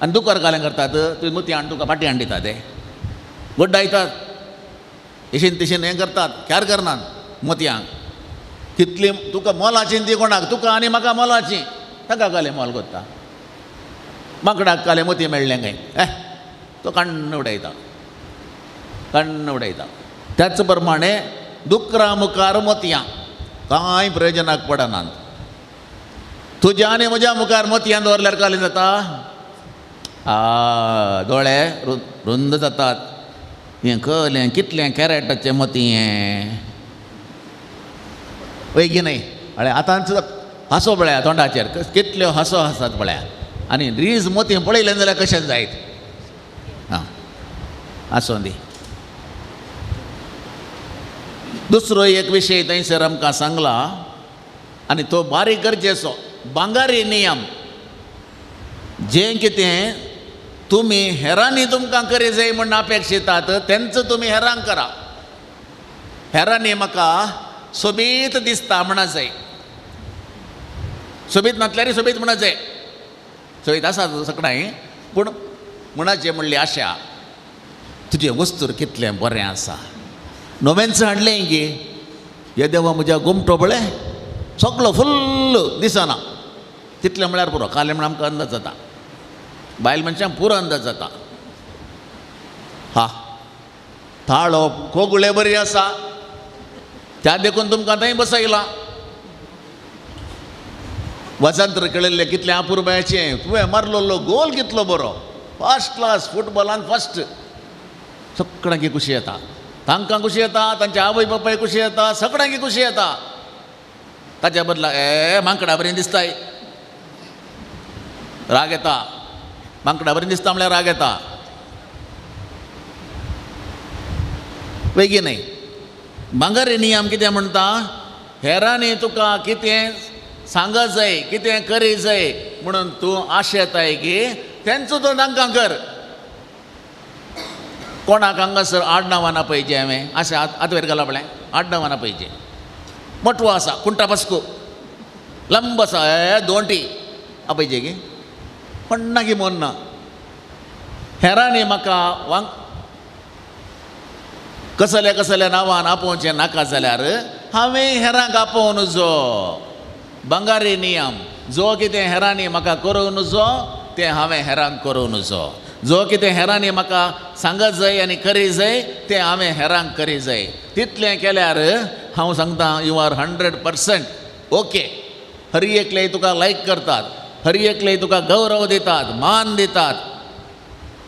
आनी दुकर कालें करतात, तुवें मोतयां हाडून तुका फाटीं हाडून दिता ते गड्डायतात, इशीन तिशीन हें करतात. क्यार करनात मोतयांक. कितली तुका मोलाची ती कोणाक? तुका आनी म्हाका मोलाची. ताका कालें मोल करता. माकडाक कालें मोती मेळ्ळें काय तो कण्ण उडयता, कण्ण उडयता. त्याच प्रमाणे दुकरा मुखार मोतयां कांय प्रयोजनाक पडनात. तुज्या आनी म्हज्या मुखार मोतयां दवरल्यार कालें जाता. दोळे रुंद जातात. हें कळलें कितलें कॅरेटाचें मोती हें वैगी न्हय. अळे आतांच हांसो पळया तोंडाचेर, कितल्यो हांसो आसात पळया. आनी रीज मोती पळयलें जाल्यार कशें जायत. हां आसूं दी. दुसरो एक विशय थंयसर आमकां सांगला आनी तो बारीक गरजेचो. भांगारी नियम. जें कितें तुमी हेरांनी तुमकां करी जाय म्हण अपेक्षितात तेंच तुमी हेरांक करा. हेरांनी म्हाका सोबीत दिसता म्हणा जाय. सोबीत नातल्यार सोबीत म्हणा जाय. सोबीत आसा सगळां, पूण म्हणाचें म्हणली आशा तुजे वस्तूर कितलें बरें आसा. नोवेंच हाडलें गे. हे देवा म्हज्या घुमटो पळय सगळो फुल्ल दिसना. तितलें म्हळ्यार पुरो. कालें म्हण आमकां अंदाज जाता. बायल मनशांक पुरो अंदाज जाता. हा थाळो खोगुळे बरी आसा. त्या देखून तुमकां थंय बसयलां. वजंत्र खेळिल्लें कितलें अपुरबायेचें. तुवें मारलेलो गोल कितलो बरो. फस्ट क्लास फुटबॉलान फस्ट. सगळ्यांक खुशी येता. तांकां खुशी येता, तांच्या आवय बापाय खुशी येता, सगळ्यांक खुशी येता. ताच्या बदला मांकडां बरीं दिसताय. राग येता. मांकडां बरीं दिसता म्हळ्यार राग येता. बेगीन भांगारी नियम कितें म्हणटा? हेरांनी तुका कितें सांगा जाय, कितें करी जाय म्हणून तूं आशेताय की तेंचो तो तांकां कर. कोणाक हांगासर आडनांवां आपयचें हांवें अशें आतवेर घाला पळय. आडनांवां आपयचें. मटवो आसा कुंटा पस्को लंब आसा दोंटी आपयचें गे. पडना गी मोन ना. हेरांनी म्हाका कसल्या कसल्या नांवान आपोवचें नाका जाल्यार हांवें हेरांक आपोवन जो. भांगारी नियम. जो कितें हेरांनी म्हाका करूं जो तें हांवें हेरांक करूं जो. जो कितें हेरांनी म्हाका सांगत जाय आनी करी जाय तें हांवें हेरांक करी जाय. तितलें केल्यार हांव सांगता यू आर 100% ओके. हर एकले तुका लायक करतात. हर एकले तुका गौरव दितात, मान दितात.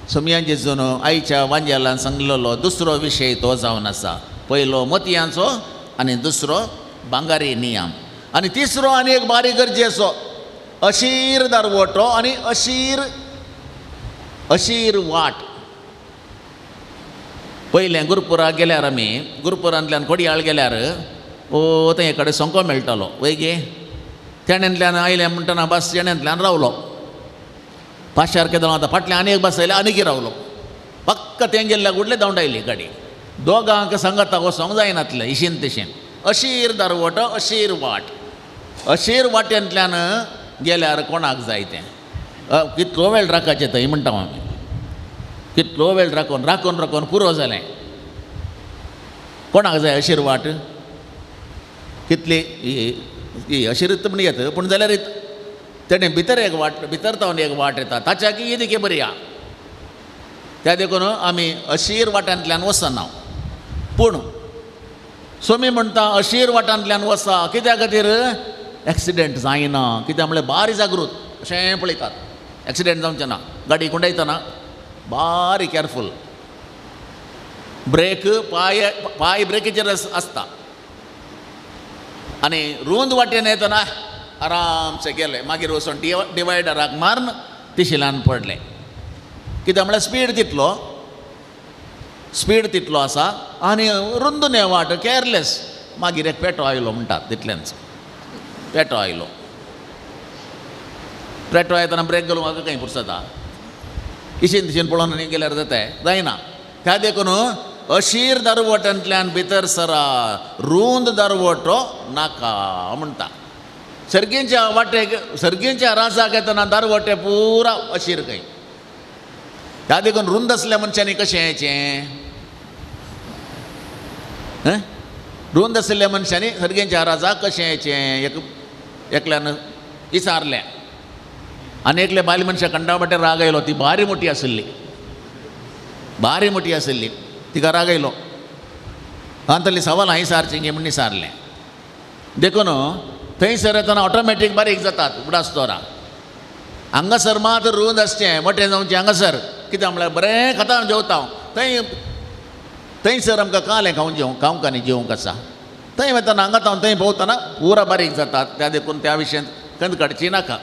सोमयांचे जून आईच्या वांजेलान सांगलेलो दुसरो विशय तो जावन आसा. पयलो मोतयांचो आनी दुसरो भांगारी नियम. आनी तिसरो आनी एक बारीक गरजेचो अशीर दरवटो आनी अशीर वाट. पयलें गुरुपुराक गेल्यार आमी गुरुपुरांतल्यान कोडयाळ गेल्यार थंय एक कडेन सोंको मेळटालो वयगे तेण्यांतल्यान आयलें म्हणटना बस जेण्यांतल्यान रावलो. पांचशार केदो आतां फाटल्यान आनी एक बस आयल्या आनीक रावलो. पक्क तें गेल्ल्या गुडले धांवडायली गाडी. दोगांक सांगाता वसोंक जायनातलें इशीन तशें. अशीर दरवटो अशीर वाट. अशीर वाटेंतल्यान गेल्यार कोणाक जाय तें कितलो वेळ राखचें थंय म्हणटा आमी. कितलो वेळ राखून राखून राखून पुरो जालें. कोणाक जाय अशीर वाट? कितली ही अशीर म्हण येत पूण जाल्यार तेणें भितर एक वाट भितर तावन एक वाट येता ताच्या की ही देखी बरी आहा. त्या देखून आमी अशीर वाट्यांतल्यान वसना. पूण सोमी म्हणटा अशीर वाटांतल्यान वसा कित्या खातीर? एक्सिडेंट जायना. कित्याक म्हळ्यार बारी जागृत अशें पळयतात. एक्सिडेंट जावचें ना. गाडी कुंडयतना बारी केअरफूल. ब्रेक पाय ब्रेकीचेर आसता आनी रुंद वाटेन येतना आरामसे गेले. मागीर वचून डिवायडराक मारून तिशिलान पडले. कित्याक म्हळ्यार स्पीड तितलो आसा आनी रुंद न्हय वाट केअरलेस. मागीर एक पेटो आयलो म्हणटात तितल्यानच. पेटो आयलो. पेटो येतना ब्रेक घालूंक म्हाका खंय फुरसत आहा? इशीन तिशीन पळोवन आनी गेल्यार जायना. त्या देखून अशीर दरवटांतल्यान भितर सरा रुंद दरवटो नाका म्हणटा. सर्गेच्या राजाक येतना दरवटे पुरा अशीर खंय. त्या देखून रुंद आसल्या मनशांनी कशें येचें? रुंद आशिल्ल्या मनशांनी सर्गेच्या राजाक कशें येचें एकल्यान विचारलें. आनी एकले बायल मनशा कंडा वाटेर राग आयलो. ती बारी मोठी आशिल्ली तिका राग आयलो. तांतली सवाल हांवें विचारचें गे म्हण विचारलें. देखून थंयसर येतना ऑटोमॅटीक बारीक जातात उगडासतोरा. हांगासर मात रुंद आसचें मोटें जावचें हांगासर. कित्याक म्हळ्यार बरें खाता जेवता हांव. थंयसर आमकां कालें खावंक आनी जेवंक आसा. थंय वतना हांगा थंय भोंवतना पुरा बारीक जातात. त्या देखून त्या विशयान खंत काडची नाका.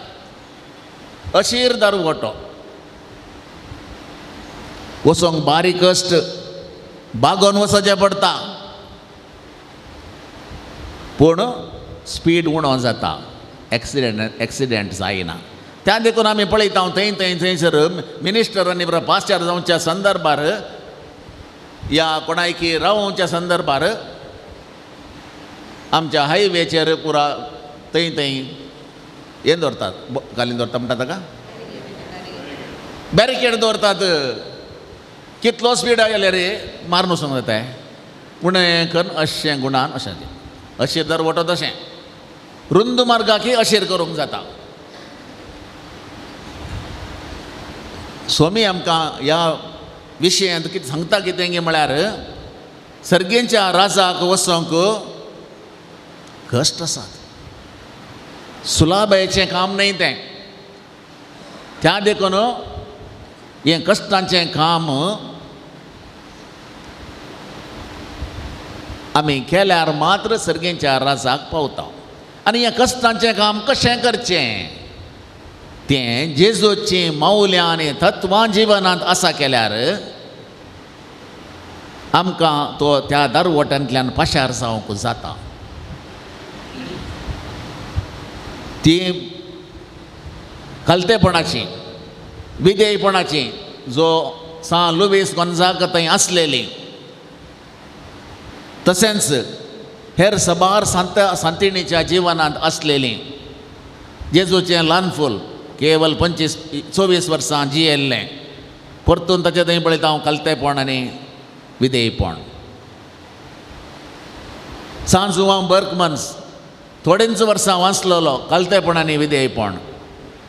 अशीर दरवटो वचोंक बारीक कश्ट बागोन वचचें पडटा. पूण स्पीड उणो जाता. एक्सिडेंट जायना. त्या देखून आमी पळयता थंयसर मिनिस्टरांनी बरो पास्चार जावच्या संदर्भार या कोणायकी रावच्या संदर्भार आमच्या हायवेचेर पुरा थंय हें दवरतात. घालीन दवरता म्हणटा ताका बॅरिकेड दवरतात. कितलो स्पीड आयले रे मारून वचूंक जाता. उणें करून अशें गुणान अशें अशीर दरवटो तशें रुंद मार्गाकी अशीर करूंक जाता. स्वामी आमकां ह्या विशयांत कितें सांगता कितें गे म्हळ्यार सर्गेच्या राजाक वचोंक कश्ट आसात. सुलाबायेचें काम न्हय तें. त्या देखून हें कश्टांचें काम आमी केल्यार मात्र सर्गेच्या राजाक पावता. आनी हें कश्टांचें काम कशें करचें तें जेजूची मौल्यां आनी तत्वां जिवनांत आसा केल्यार आमकां तो त्या दरवटांतल्यान पाशार जावंक जाता. ती कलतेपणाची विधेयपणाची जो सान लुईस गोंजाग थंय आसलेली तशेंच हेर सबार सांतिणीच्या जिवनांत आसलेली जेजूचें ल्हानफूल केवल 24 वर्सां जियेल्लें. परतून ताचें थंय पळयता हांव कलतेपण आनी विधेयपण. सान जुआंव बर्कमन्स थोडेंच वर्सां वाचलेलो कलतेपण आनी विधेयपण.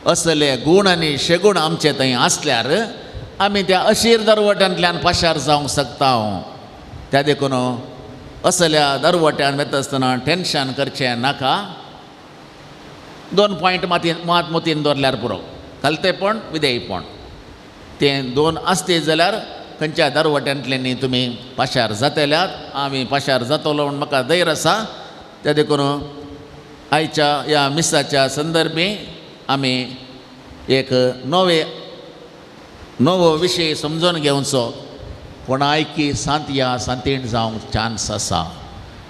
असले गूण आनी शेगूण आमचे थंय आसल्यार आमी त्या अशीर दरवटांतल्यान पाशार जावंक शकता. त्या देखून असल्या दरवट्यान वता आसतना टेन्शन करचें नाका. 2 पॉयंट मात मोतीन दवरल्यार पुरो. कलतेपण विधेयपण तें 2 आसते जाल्यार खंयच्या दरवट्यांतल्यानी तुमी पाशार जातल्यात. आमी पाशार जातलो म्हूण म्हाका धैर्य आसा. त्या देखून आयच्या ह्या मिसाच्या संदर्भी आमी एक नवो विशय समजून घेवचो. कोणायकी सांत या सांतीण जावंक चान्स आसा.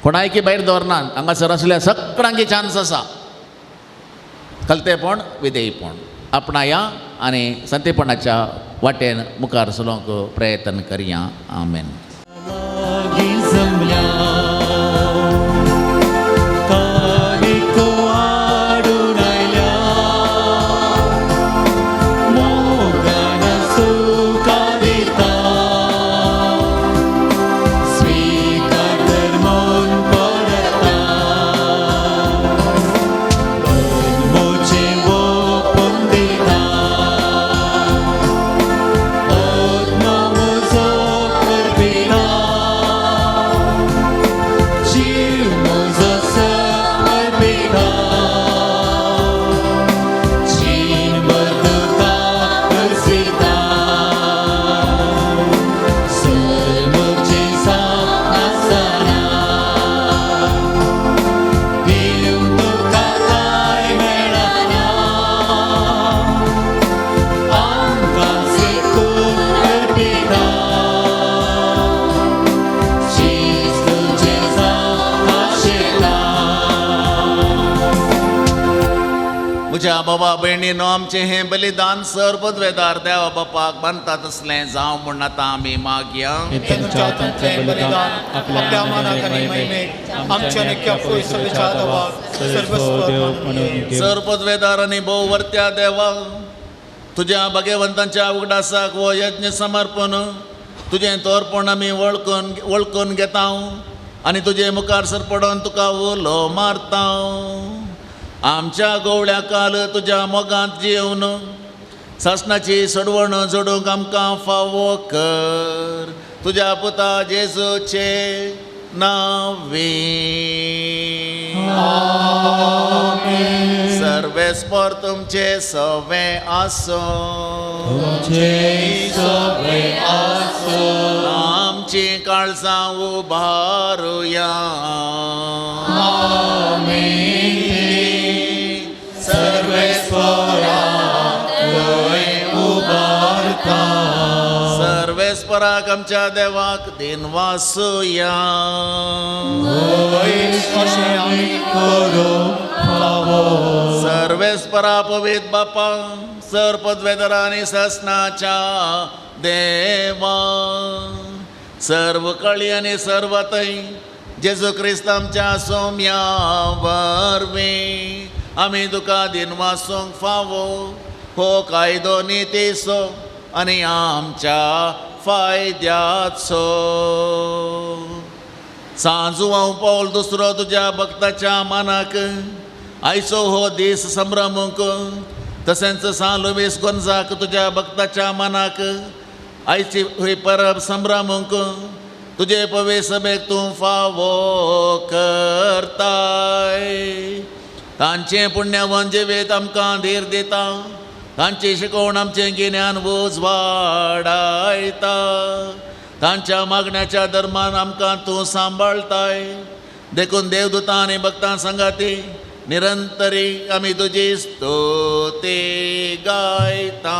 कोणायकी भायर दवरनात. हांगासर असल्या सगळ्यांकी चान्स आसा. कलतेपण विधेयपण आपणाया आनी संतेपणाच्या वाटेन मुखार चलोवंक प्रयत्न करया. आमेन. मागीं जमल्या काणीक आडून आयल्या मोगान सुका दिता स्वीकार कर मन परता मोचे ओपून दिता आत्मा म्हजो करपिता जीव म्हजो समर्पिता जीणभर तुका करसिता सर्वचे साथ आसना देव तुका काय मेळना आमकां सिकून करपिता शीस तुजें जावं आशिल्ला. म्हज्या बाबा भयणीनो आमचें हें बलिदान सर्वद्वेदार देवा बापाक बांदता तसलें जावं म्हूण आतां आमी मागया. तुमच्या हातांतलें बलिदान आपल्या मनाक आनी महिमेक आमच्या निक्या पयस विचारवाक सर्वस्व म्हणून घेवं. सर्वद्वेदार आनी भोववर्त्या देवा तुज्या भगवंतांच्या उगडासाक वो यज्ञ समर्पण तुजें तोरपण आमी वळखून घेता आनी तुजे मुखार सरपडोन तुका उलो मारता. आमच्या गवळ्या काल तुज्या मोगांत जेवन सासणाची सडवण जोडूंक आमकां फावो कर. तुज्या पुता जेजूचे नांवे. सर्वेस्पर तुमचे सवे आसो. सगळे आसो आमची काळजां उबारुया. सर्वेस्पराक आमच्या देवाक दिन वासुया. अशें आमी करूंक फावो. सर्वेस्परा पवित्र बापा सर्वपदवेदरा आनी ससनाच्या देवा सर्व कळी आनी सर्वतय जेजू क्रिस्त आमच्या सोम्या वरवीं आमी तुका दिन वासूंक फावो. हो कायदो नितीचो आनी आमच्या फायद्याचो. सांजू हांव पावल दुसरो तुज्या भक्ताच्या मनाक आयचो हो दीस संभ्रमूंक तशेंच सांलो वीस गोंजाक तुज्या भक्ताच्या मनाक आयची ही परब संभ्रमूंक तुजे पवित्र सभेक तूं फावो करताय. तांचें पुण्यवन जिवीत आमकां धीर दिता. तांची शिकवण आमचें गिन्यान उज वाडायता. तांच्या मागण्याच्या धर्मान आमकां तूं सांबाळताय. देखून देवदूतां आनी भक्तां संगाती निरंतरी आमी तुजी स्तुती गायता.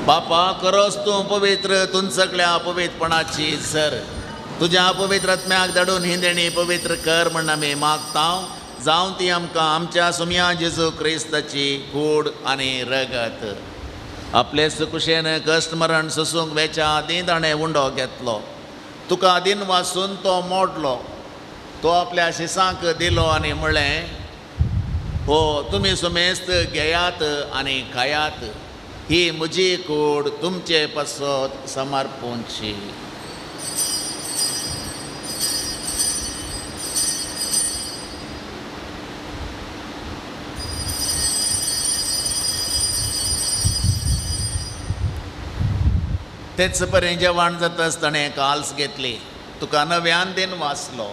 बापा करोस तूं पवित्र तुन सगळ्या पवित्रपणाची सर तुज्या पवित्र आत्म्याक धाडून ही देणी पवित्र कर म्हण आमी मागतां जावं ती आमकां आमच्या सुम्या जेजू क्रिस्ताची कूड आनी रगत. आपले सुकुशेन कश्ट मरण सोसूंक वेच्या आदीं ताणें उंडो घेतलो. तुका दिन वाचून तो मोडलो. तो आपल्या शिसांक दिलो आनी म्हळें, हो तुमी सुमेस्त घेयात आनी खायात, ही म्हजी कूड तुमचे पासत समर्पूंची. तेच परें जेवण जाताच ताणें काल्स घेतली. तुका नव्यान दिन वाचलो.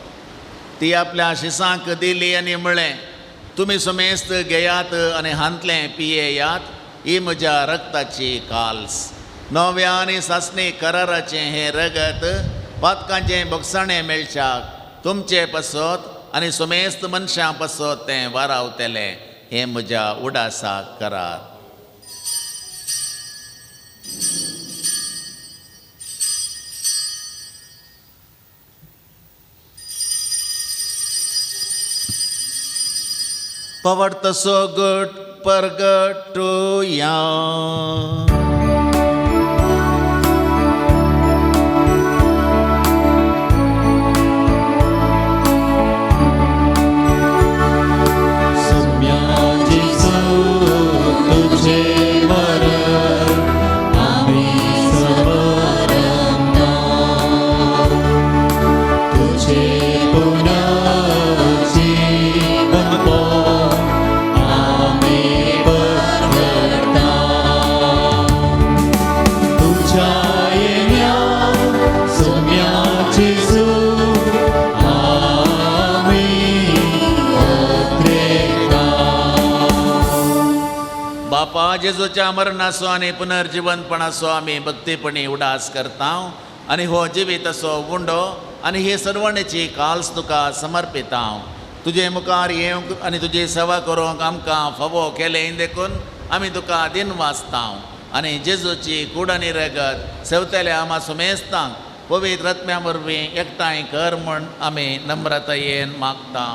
ती आपल्या शिसांक दिली आनी म्हळें, तुमी सुमेस्त घेयात आनी हांतलें पियेयात, ही म्हज्या रक्ताची काल्स. नव्या आनी सासणी कराराचें हें रगत पातकांचें भोगसाणें मेळच्याक तुमचे पासत आनी सुमेस्त मनशां पासत तें वारावतलें. हें म्हज्या उडासाक करात. पवडतसो गट परगटुया. सम्या जेजू तुझे वरन आम्ही समरमता. तुझे पुन्हा जीवन आम्ही बरता. तुझ्या येण्या सम्या जेजू आम्ही बापा जेजूच्या मरणाचो आनी पुनर्जिवनपणाचो आमी भक्तीपणी उडास करता आनी हो जिवीत असो गुंडो आनी ही सर्वणेची काल्स तुका समर्पिता. तुजे मुखार येवंक आनी तुजी सेवा करूंक आमकां फावो केलें देखून आमी तुका दिन वाचता आनी जेजूची कूड आनी रगत सेवतल्या आमा सुमेस्तांक पवित्र आत्म्या वरवीं एकठांय कर म्हण आमी नम्रतायेन मागता.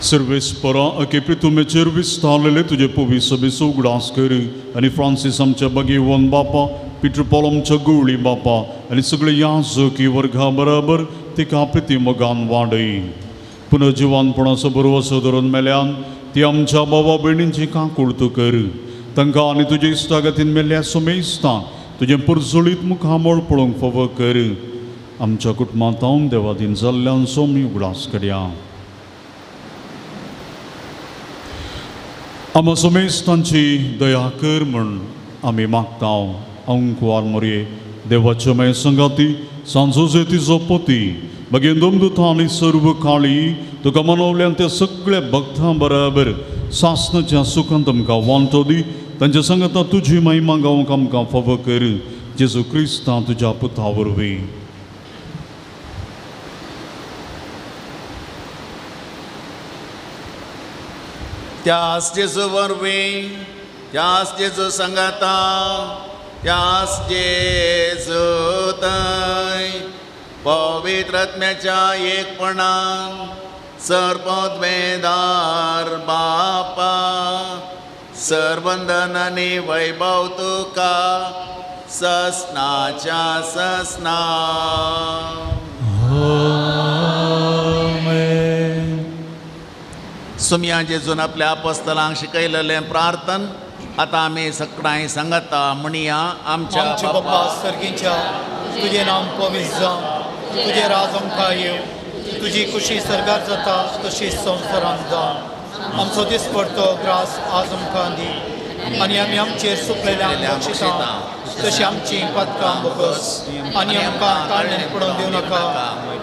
सर्वेस्परा अकेपितुमेचेर विस्तारलेले तुझे पवित्र सभेचो उगडास कर आनी फ्रांसीस आमच्या भगिवन बापा, पिटर पॉल आमच्या गवळी बापा आनी सगळे याजकी वर्गा बराबर तिका प्रितीमोगान वाडय. पुनर्जिवानपणाचो बरो असो धरून मेल्यान ती आमच्या भावा भयणींची काकुळत कर. तांकां आनी तुजे इश्टागतीन मेल्ल्या सुमेस्तां तुजें पुरसुळीत मुखामोळ पळोवंक फावो कर. आमच्या कुटुंबांत हांव देवादीन जाल्ल्यान सोमी उगडास करया. आमा सुमेस्तांची दया कर म्हण आमी मागता. अंकुवार मोरये देवाच्या माय संगाती सांजोजे तिजो पती मागीर दोमदूतां आनी सर्व काळी तुका मनवल्यान त्या सगळ्या भक्तां बराबर सासणाच्या सुखांत आमकां वांटो दी. तांच्या संगता तुजी महिमा गावंक आमकां फावो कर. जेजू क्रिस्तां तुज्या पुता वरवीं. त्यास जेजू वरवीं, त्यास जेजू संगाता, त्यास जेजू थंय पवित्र आत्म्याच्या एकपणान सर्वोद्वेदार बापा सर्वंदन आनी वैभव तुका ससनाच्या ससना. सुम्या जेजून आपल्या अपोस्तलांक शिकयलेलें प्रार्थन आतां आमी सगळ्यांय सांगता म्हणया. आमचे बाप्पा सर्गीच्या तुजें नांव पवित्र जावं, तुजें राज आमकां येव, तुजी खुशी सर्गार जाता तशीच संवसारांत जावं. आमचो दिसपडटो ग्रास आज आमकां दी आनी आमी आमचेर सुकलेल्यांक बक्षिसां तशी आमची पदकां बोगस आनी आमकां ताळ्यान पडोवन दिवं नाका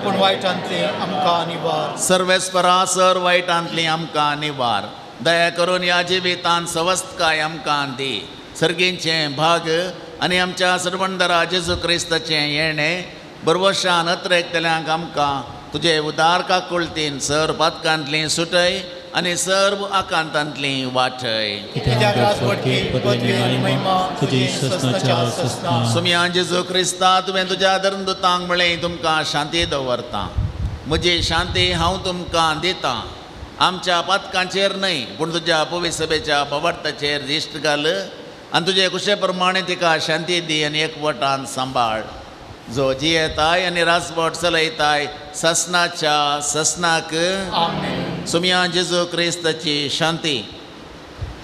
पूण वायटांतली आमकां निवार. सर्वेस्परा सर वायटांतली आमकां निवार. दया करून ह्या जिवितांत सवस्थकाय आमकां दी. सर्गींचें भाग आनी आमच्या सर्वंदरा जेजू क्रिस्ताचें येणें बरवशान अत्रेकतल्यांक आमकां तुजे उदार काकुळतीन सर पातकांतली सुटय आनी सर्व आकांतांतली वाटय. कित्याक राजवटकी पदवी आनी महिमा तुजी सस्नाच्या सस्ना. सुम्या जेजू क्रिस्ता तुवें तुज्या धर्मदुतांक म्हळें तुमकां शांती दवरता. म्हजी शांती हांव तुमकां दितां. आमच्या पातकांचेर न्हय पूण तुज्या पवित्र सभेच्या पवार्थाचेर दिश्ट घाल आनी तुजे कुशे प्रमाणे तिका शांती दी आनी एकवटान सांबाळ. जो जियेताय आनी राजवट चलयताय ससनाच्या ससनाक. सुम्या जेजू क्रिस्ताची शांती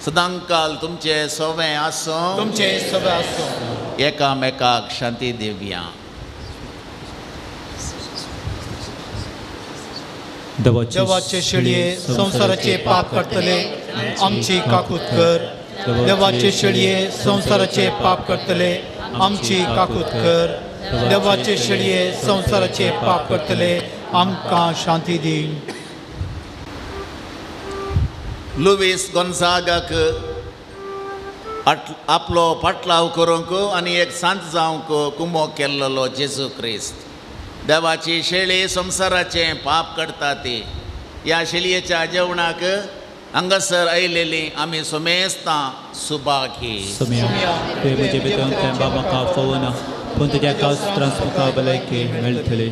सदांकाल तुमचे सोवें आसूं. तुमचे सगळे आसूं. एकामेकाक शांती दिवया. देवाचे शेळये संसाराचे पाप करतले आमची काकूत कर. देवाचे शेळये संसाराचे पाप करतले आमची काकूत कर. देवाचे शेळये संसाराचे पाप करतले आमकां शांती दी. लुईस गोन्झागाक आपलो पाटलाव करूंक आनी एक सांत जावंक कुमो केल्लो जेजू क्रिस्त. देवाची शेळी संसाराचें पाप करता ती. ह्या शेळयेच्या जेवणाक हांगासर आयलेली आमी सुमेस्तां सुभागी. Sumia, tu मुझे बेतन के बाबा का फोन पण तुझ्या कास ट्रान्सफर भलायकी मेळटली.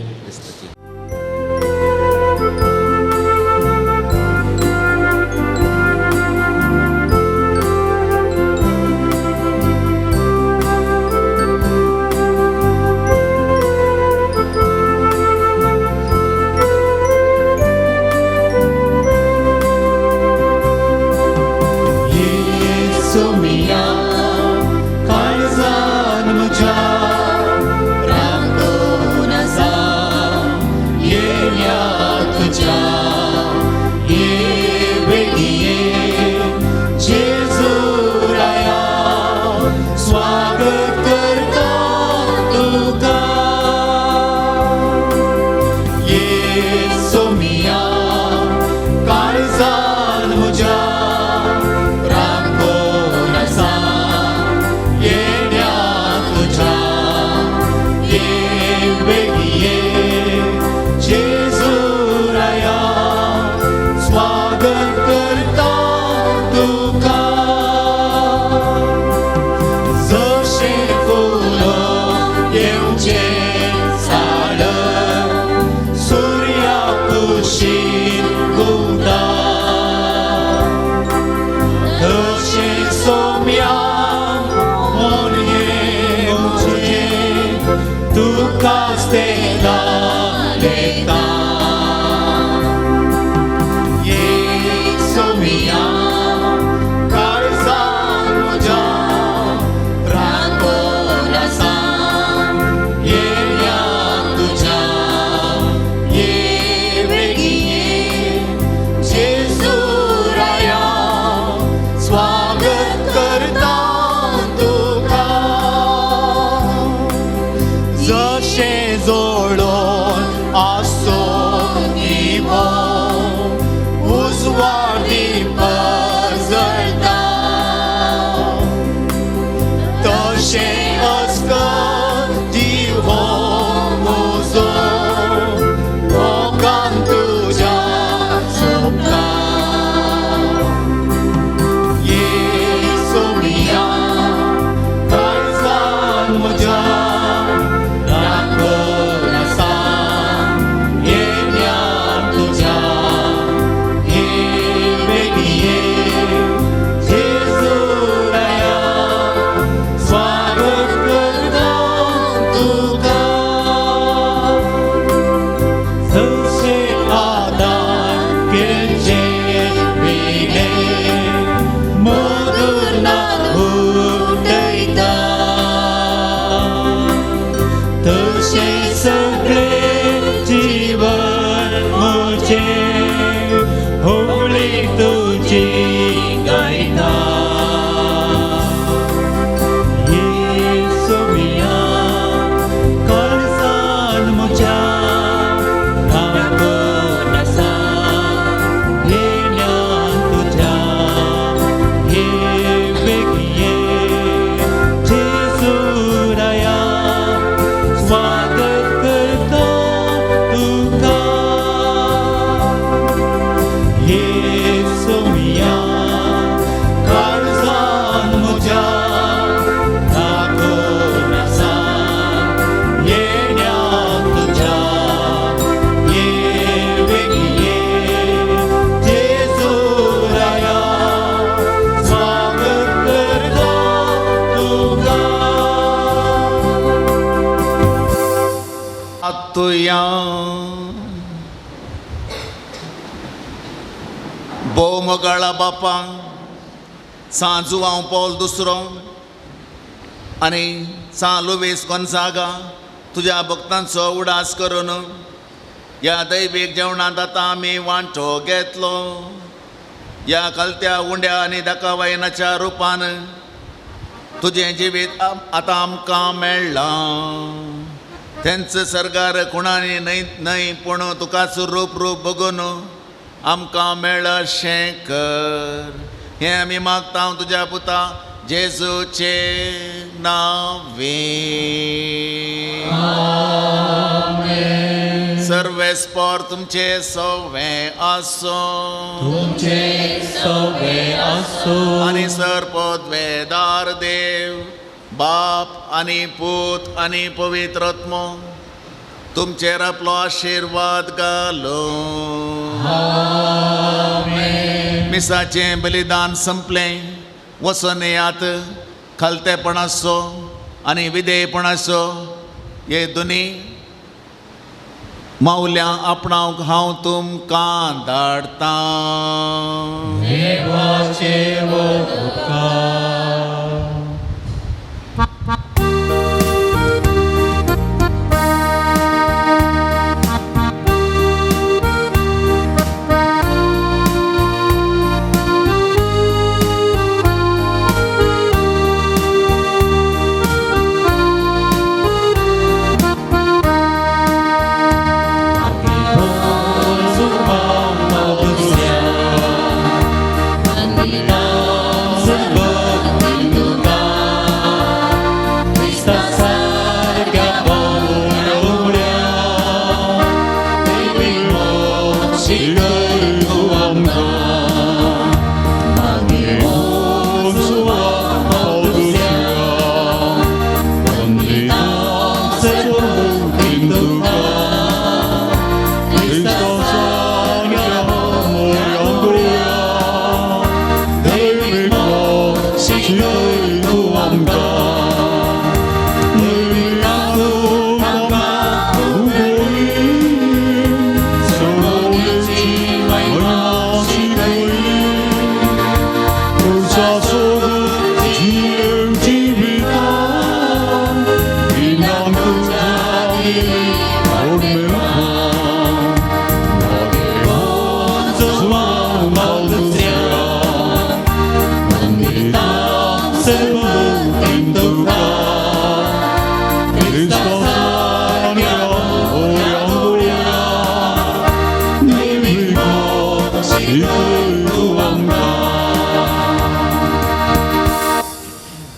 सुमिया काळजान म्हज्या रांगोन आसा प्रार्थुया. भोव मोगाळा बापा, सांजू हांव पौल दुसरो आनी सान लुईस गोन्जागा तुज्या भक्तांचो उडास करून ह्या दैवीक जेवणांत आतां आमी वांटो घेतलो. ह्या कलत्या उंड्या आनी दाखवायनाच्या रुपान तुजें जिवीत आतां आमकां मेळ्ळां. तेंच सर्गार कोणानी न्हय पूण तुकाच रूप बगून आमकां मेळ्ळा अशें कर. हें आमी मागता तुज्या पुता जेजूचे नांवे. सर्वेस्पर तुमचे सवे आसो. आनी सर्पोद्वेदार देव बाप आनी पूत आनी पवित्र आत्मो तुमचेर आपलो आशिर्वाद घालो. मिसाचें बलिदान संपलें. वचून येयात. खालतेपणाचो आनी विधेयपणाचो हे दोनी माऊल्यां आपणावंक हांव तुमकां धाडटां.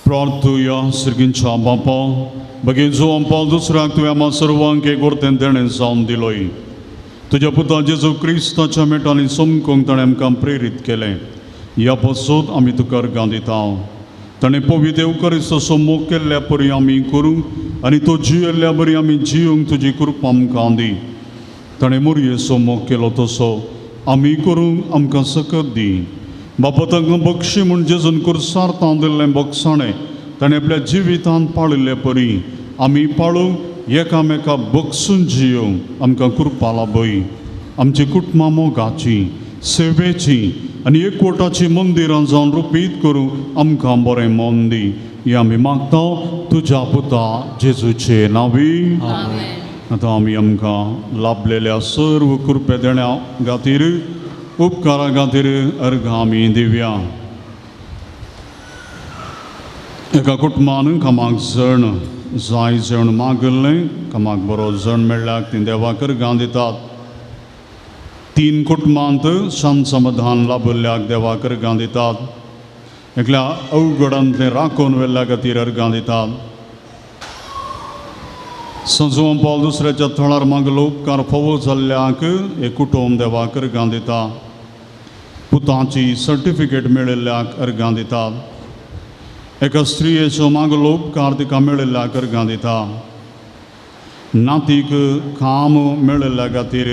प्रार्थुया. सर्गींच्या बापा, बेगीनचो आमकां दुसऱ्याक तुवें आम्हा सर्वांक एक उरतें देणें जावन दिलोय. तुज्या पुता जेजू क्रिस्ताच्या मेटांनी समकोंक ताणें आमकां प्रेरीत केलें. ह्या पासून आमी तुका अर्गां दिता. ताणें पवित्र एवकारिस्ताचो मोग केल्ल्या परी आमी करूं आनी तो जियेल्ल्या बरी आमी जियोंक तुजी कृपा आमकां दी. ताणें मोरयेचो मोग केलो तसो आमी करूंक आमकां सकत दी. बापा तांकां बक्षी म्हूण जेजून कुर्सार दिल्लें बक्षाणें ताणें आपल्या जिवितांत पाळिल्ले परी आमी पाळूंक एकामेका बक्षून जियोंक आमकां कृपा लाभय. आमची कुटुंबां मोगाची सेवेची आनी एकवटाची मंदिरां जावन रुपीत करूंक आमकां बरें मन दी. हें आमी मागता तुज्या पुता जेजूचे नांवी. आतां आमी आमकां लाभलेल्या सर्व कृपे देण्या खातीर उपकारा खातीर अर्घां आमी दिवया. एका कुटुंबान कामाक जण जाय जण मागल्लें कामाक बरो जण मेळ्ळ्याक तीं देवाक अर्घां दितात. 3 कुटुंबांत शांत समाधान लाभल्ल्याक देवाक अर्घां दितात. एकल्या अवघडांतलें राखून व्हेल्ल्या खातीर अर्घां दितात. संजोवन पावल दुसऱ्याच्या थळार मागलो उपकार फावो जाल्ल्याक एक कुटुंब देवाक अर्घां दिता. पुताची सर्टिफिकेट मेळिल्ल्याक अर्घां दितात. एका स्त्रियेचो मागलो उपकार तिका मेळिल्ल्याक अर्घां दिता. नातीक काम मेळिल्ल्या खातीर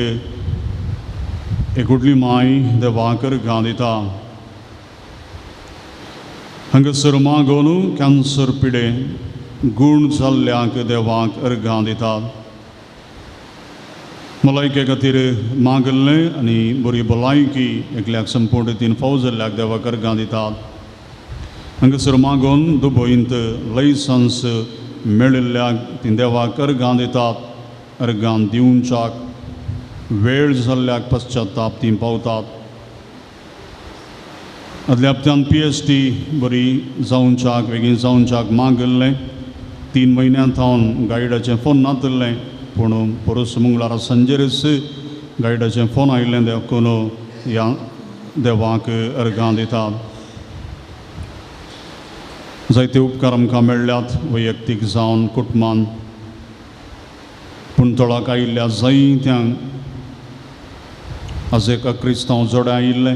एक व्हडली माय देवाक अर्घां दिता. हांगासर मागोन कॅन्सर पिडे गूण जाल्ल्याक देवाक अर्घां दितात. भलायके खातीर मागल्लें आनी बरी भलायकी एकल्याक संपूर्ण रितीन फावो जाल्ल्याक देवाक अर्गां दितात. हांगासर मागून दुबोयंत लायसन्स मेळिल्ल्याक ती देवाक अर्गां दितात. अर्गां दिवच्याक वेळ जाल्ल्याक पश्चाताप ती पावतात. आदल्या हप्त्यान PhD बरी जावच्याक बेगीन जावच्याक मागल्लें. 3 म्हयन्यांत हांव गायडाचें फोन नातल्लें पूण परस मंगळारा संजेरच गायडाचें फोन आयिल्लें देखून ह्या देवाक अर्गां दितात. जायते उपकार आमकां मेळ्ळ्यात वैयक्तीक जावन कुटुंबान पूण तळाक आयिल्ल्या जायत्यांक आज एका क्रिस्तांव जोड्या आयिल्ले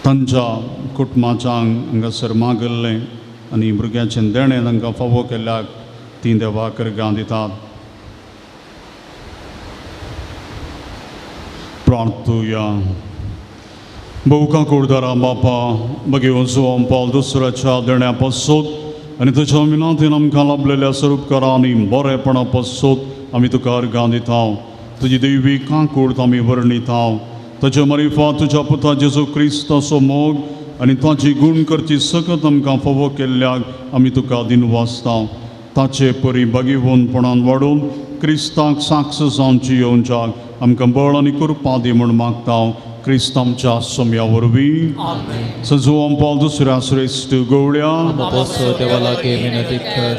तांच्या कुटुंबाच्यांक हांगासर मागल्लें आनी भुरग्याचें देणें तांकां फावो केल्ल्याक ती देवाक अर्गां दितात. प्रार्थुया. बहुका कोरदारा बापा बगे वचून पावल दुसऱ्याच्या देण्या पासत आनी तुज्या मिनातीन आमकां लाभलेल्या स्वरूपकारांनी बरेपणा पासत आमी तुका अर्गां दिता. तुजी दैवी काकूर्त आमी वर्णिता. ताचे मरिफात तुज्या पुता जेजू क्रिस्ताचो मोग आनी ताची गूण करची सकत आमकां फावो केल्ल्याक आमी तुका दिनवासता. ताचे परी बागीवनपणान वाडून क्रिस्ताक साक्ष जावची येवच्याक आमकां बळ आनी कृपा दी म्हूण मागता. क्रिस्तांच्या सोम्या वरवीं सजोवम पावल दुसऱ्या श्रेश्ठ गवळ्या देवालागे विनंती कर.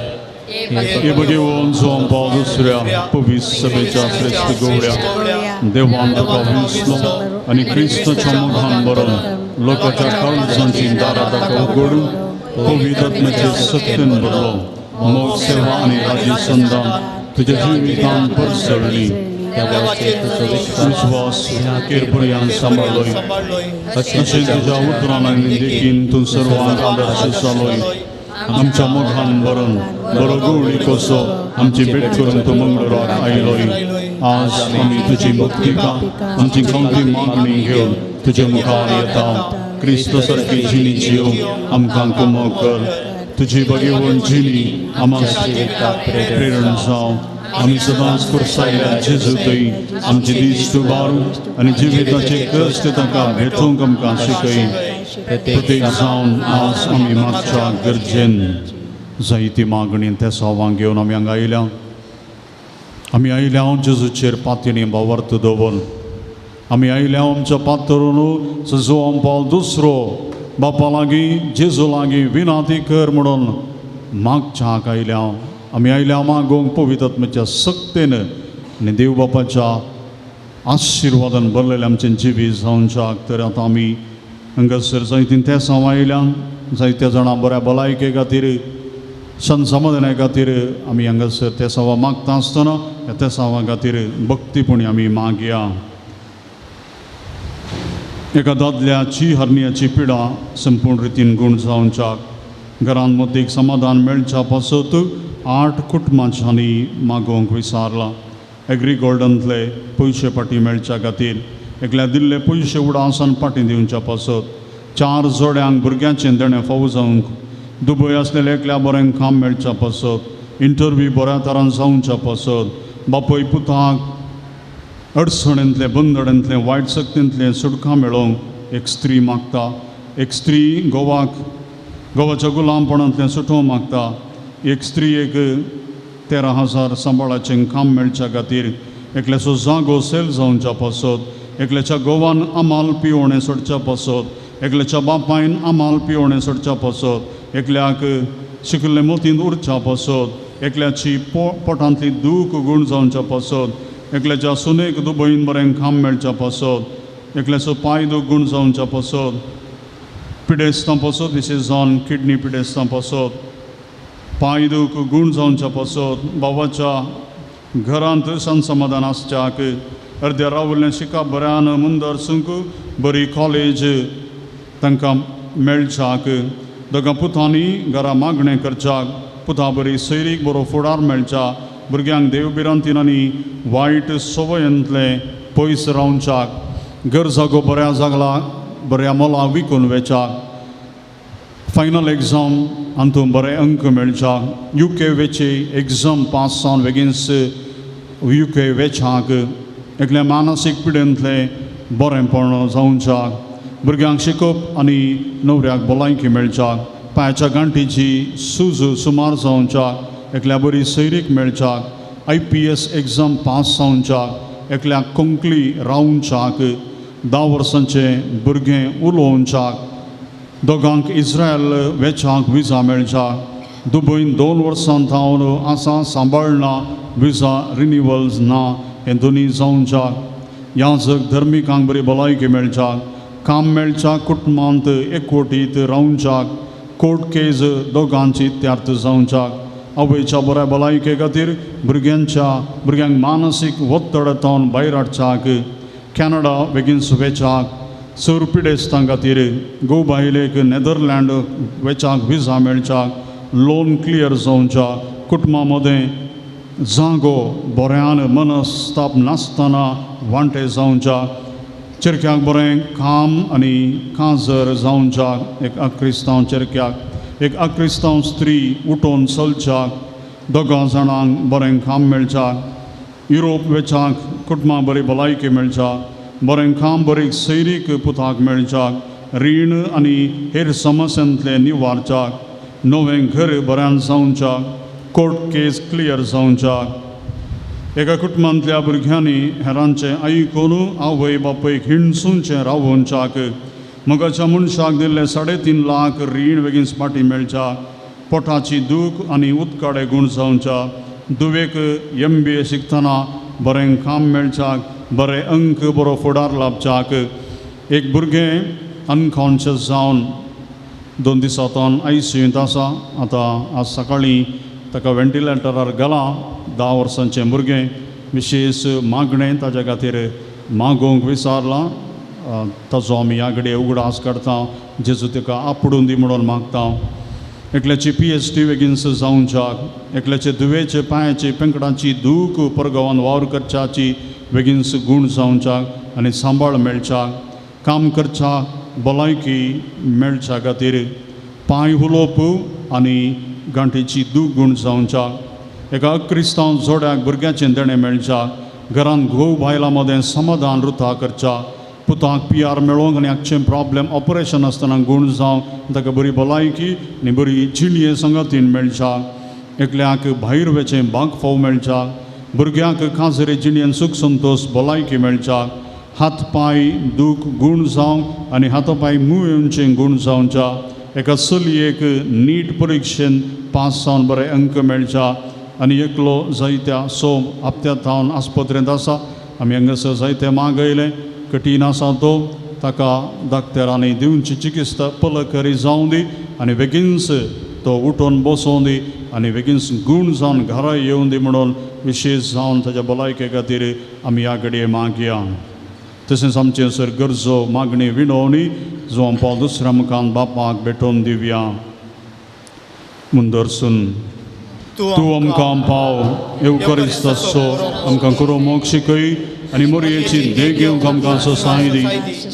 हे बगेवन जोम पावल दुसऱ्या पवित्र सभेच्या श्रेश्ठ गवळ्या देवान तुका विसलो आनी क्रिस्ताच्या मुखान बरोवन लोकांच्या काळजांची दारां ताका उगडून पवित्र आत्म्याचे सत्तेन भरलो. मोग सेवा आनी राजी संदान तुज्या जिवितान परसळ्ळी. विश्वास केरपर्यंत सांबाळलोय अशें तुज्या उतरान आनी देखीन तूं सर्वांक आदर्श जालोय. आमच्या मोगान बरोवन बरो गवळी कसो आमची भेट करून तूं मंगळाराक आयलोय. आज आमी तुजी मुक्तिका आमची गांवठी मागणी घेवन तुजे मुखार येता. क्रिस्त सारकी जिणी जीव आमकां कुमो कर. तुजी बगेवण जिणी आमकां प्रेरण जावं. आमी सदांच खुरसायल्या जेजू थंय आमचे दिश्ट बारू आनी जिविताचे कश्ट ताका भेटूंक आमकां शिकय. प्रत्येक जावन आज आमी मागच्या गरजेन जायती मागणी त्या सवांक घेवन आमी हांगा आयल्या. आमी आयल्या जेजूचेर पातयेनी वावर्त दवर. आमी आयल्या आमच्या पातरून सजोवम पावल दुसरो बापा लागीं जेजू लागीं विनाती कर म्हणून मागच्याक आयल्या. आमी आयल्या मागोवंक पवित्र आत्म्याच्या सक्तेन आनी देव बापाच्या आशिर्वादान भरलेले आमचें जिवीत जावच्याक. तर आतां आमी हांगासर जायतीं त्या साव आयल्या. जायत्या जाणां बऱ्या भलायके खातीर संसमाधाना खातीर आमी हांगासर त्या सावा मागता आसतना त्या सावा खातीर भक्तीपणी आमी मागया. एका दादल्याची हरनियाची पिडा संपूर्ण रितीन गूण जावच्याक घरांत मतीक समाधान मेळच्या पासत 8 कुटुंबांच्यांनी मागोवंक विचारला. एग्रीगोल्डांतले पयशे पाटी मेळच्या खातीर एकल्या दिल्ले पयशे उडासान पाटी दिवच्या पासत 4 जोड्यांक भुरग्यांचें देणें फावो जावंक दुबय आसलेले एकल्या बरें काम मेळच्या पासत इंटरव्यू बऱ्या तरान जावच्या पासत बापूय पुताक अडचणींतले बंदड्यांतले वायट सक्तींतले सुटका मेळोवंक एक स्त्री मागता. एक स्त्री गोवाच्या गुलामपणांतलें सुटोवंक मागता. एक स्त्रीयेक 13,000 सांबाळाचें काम मेळच्या खातीर एकल्याचो जागो सेल जावच्या पासत एकल्याच्या घोवान आमाल पिवोवणें सोडच्या पासत एकल्याच्या बापायन आमाल पिवोवणें सोडच्या पासत एकल्याक शिकिल्ले मोतीन उरच्या पासत एकल्याची पोटांतली दूख गूण जावच्या पासत एकल्याच्या सुनेक दुबईन बरें काम मेळच्या पासत एकल्याचो पांय दूख गूण जावच्या पासत पिडेस्तां पासत विशेश जावन किडनी पिडेस्तां पासत पांय दूख गूण जावच्या पासत बाबाच्या घरांत संसमाधान आसच्याक अर्द्या रावल्लें शिकप बऱ्यान मुंदर सुंक बरी कॉलेज तांकां मेळच्याक दोगां पुतांनी घरा मागणें करच्याक पुता बरी सैरीक बरो फुडार मेळच्या भुरग्यांक देवबिरांतीन आनी वायट सवयांतले पयस रावच्याक घर जागो बऱ्या जागला बऱ्या मोला विकून वेचाक फायनल एग्जाम हातूंत बरे अंक मेळच्याक UK वेचे एग्जाम पास जावन बेगीनच UK वेचाक एकल्या मानसीक पिडेंतले बरेंपण जावच्याक भुरग्यांक शिकप आनी न्हवऱ्याक भलायकी मेळच्याक पांयाच्या गांठीची सूज सुमार जावच्याक एकल्या बरी सैरीक मेळच्याक IPS एग्जाम पास जावच्याक एकल्याक कोंकणी रावच्याक 10 वर्सांचे भुरगें उलोवच्याक दोगांक इस्रायल वेचाक विजा मेळच्याक दुबयन 2 वर्सां जावन आसा सांबाळना विजा रिन्युवल्स ना हे दोनी जावच्याक ह्या जग धर्मिकांक बरी भलायकी मेळच्याक काम मेळच्याक कुटुंबांत एकवटीत रावच्याक कोर्ट केस दोगांची त्यार्थ जावच्याक आवयच्या बऱ्या भलायके खातीर भुरग्यांक मानसीक वत्तडांतून भायर हाडच्याक कॅनडा बेगीन वेचाक सर पिडेस्तां खातीर घोव बायलेक नेदरलँड वेचाक विजा मेळच्याक लोन क्लियर जावच्याक कुटुंबां मदें जागो बऱ्यान मनस्ताप नासतना वांटे जावच्याक चेरक्याक बरें काम आनी काजर जावच्याक एक अक्रिस्तांव चेरक्याक एक अक्रिस्तांव स्त्री उठोवन चलच्याक दोगां जाणांक बरें काम मेळच्याक युरोप वेचाक कुटुंबां बरी भलायकी मेळच्याक बरें काम बरी सैरीक पुताक मेळच्याक रीण आनी हेर समस्यांतले निवारच्याक नवें घर बऱ्यान जावच्याक कोर्ट केस क्लियर जावच्याक एका कुटुंबांतल्या भुरग्यांनी हेरांचे आयकून आवय बापयक हिणसूनचें रावोवच्याक मगाच्या मनशाक दिल्ले 3.5 लाख रीण बेगीन फाटीं मेळच्याक पोटाची दूख आनी उदकाडे गूण जावच्याक दुवेक MBA शिकतना बरें काम मेळच्याक बरे अंक बरो फुडार लाभच्याक एक भुरगें अनकॉन्शियस जावन 2 दिसांतून ICUंत आसा आतां आज सकाळीं ताका वेंटिलेटरार घालां 10 वर्सांचें भुरगें विशेश मागणें ताच्या खातीर मागोवंक विचारलां ताचो आमी ह्या घडये उगडास करता जेजू ताका आपडून दी म्हणून मागता एकल्याची PhD बेगीनस जावच्याक एकल्याचे दुवेचे पांयाची पेंकडांची दूख परगांवान वावर करच्याची बेगीनस गूण जावच्याक आनी सांबाळ मेळच्याक काम करच्याक भलायकी मेळच्या खातीर पांय उलोवप आनी गांठीची दूख गूण जावच्याक एका क्रिस्तांव जोड्याक भुरग्याचें देणें मेळच्याक घरान घोव बायलां मदें समाधान रुता करच्याक पुताक PR मेळोवंक आनी आखचें प्रॉब्लेम ऑपरेशन आसतना गूण जावं ताका बरी भलायकी आनी बरी जिणये संगतीन मेळच्याक एकल्याक भायर वेचें भाग फोव मेळच्याक भुरग्यांक काजरे जिणयेन सूख संतोश भलायकी मेळच्याक हात पांय दूख गूण जावं आनी हात पांय मूळ येवचें गूण जावच्याक एका चलयेक नीट परिक्षेन पास जावन बरे अंक मेळच्याक आनी एकलो जायत्या हप्त्यांत जावन आस्पत्रेंत आसा आमी हांगासर जायते मागयलें कठीण आसा तो ताका दाक्तरांनी दिवची चिकित्सा पलकरी जावं दी आनी बेगीनस तो उठोवन बसोवन दी आनी बेगीनस गूण जावन घरा येवन दी म्हणून विशेश जावन ताच्या भलायके खातीर आमी ह्या घडये मागया तशेंच आमचे सर गरजो मागणी विनवणी जो आमकां दुसऱ्या मुखान बापाक भेटोवन दिवया मुंदरसून तूं आमकां पाव येवकरिस्ताचो आमकां कुरोवंक शिकय आनी मोरयेची देग घेवंक आमकां सोसाय दी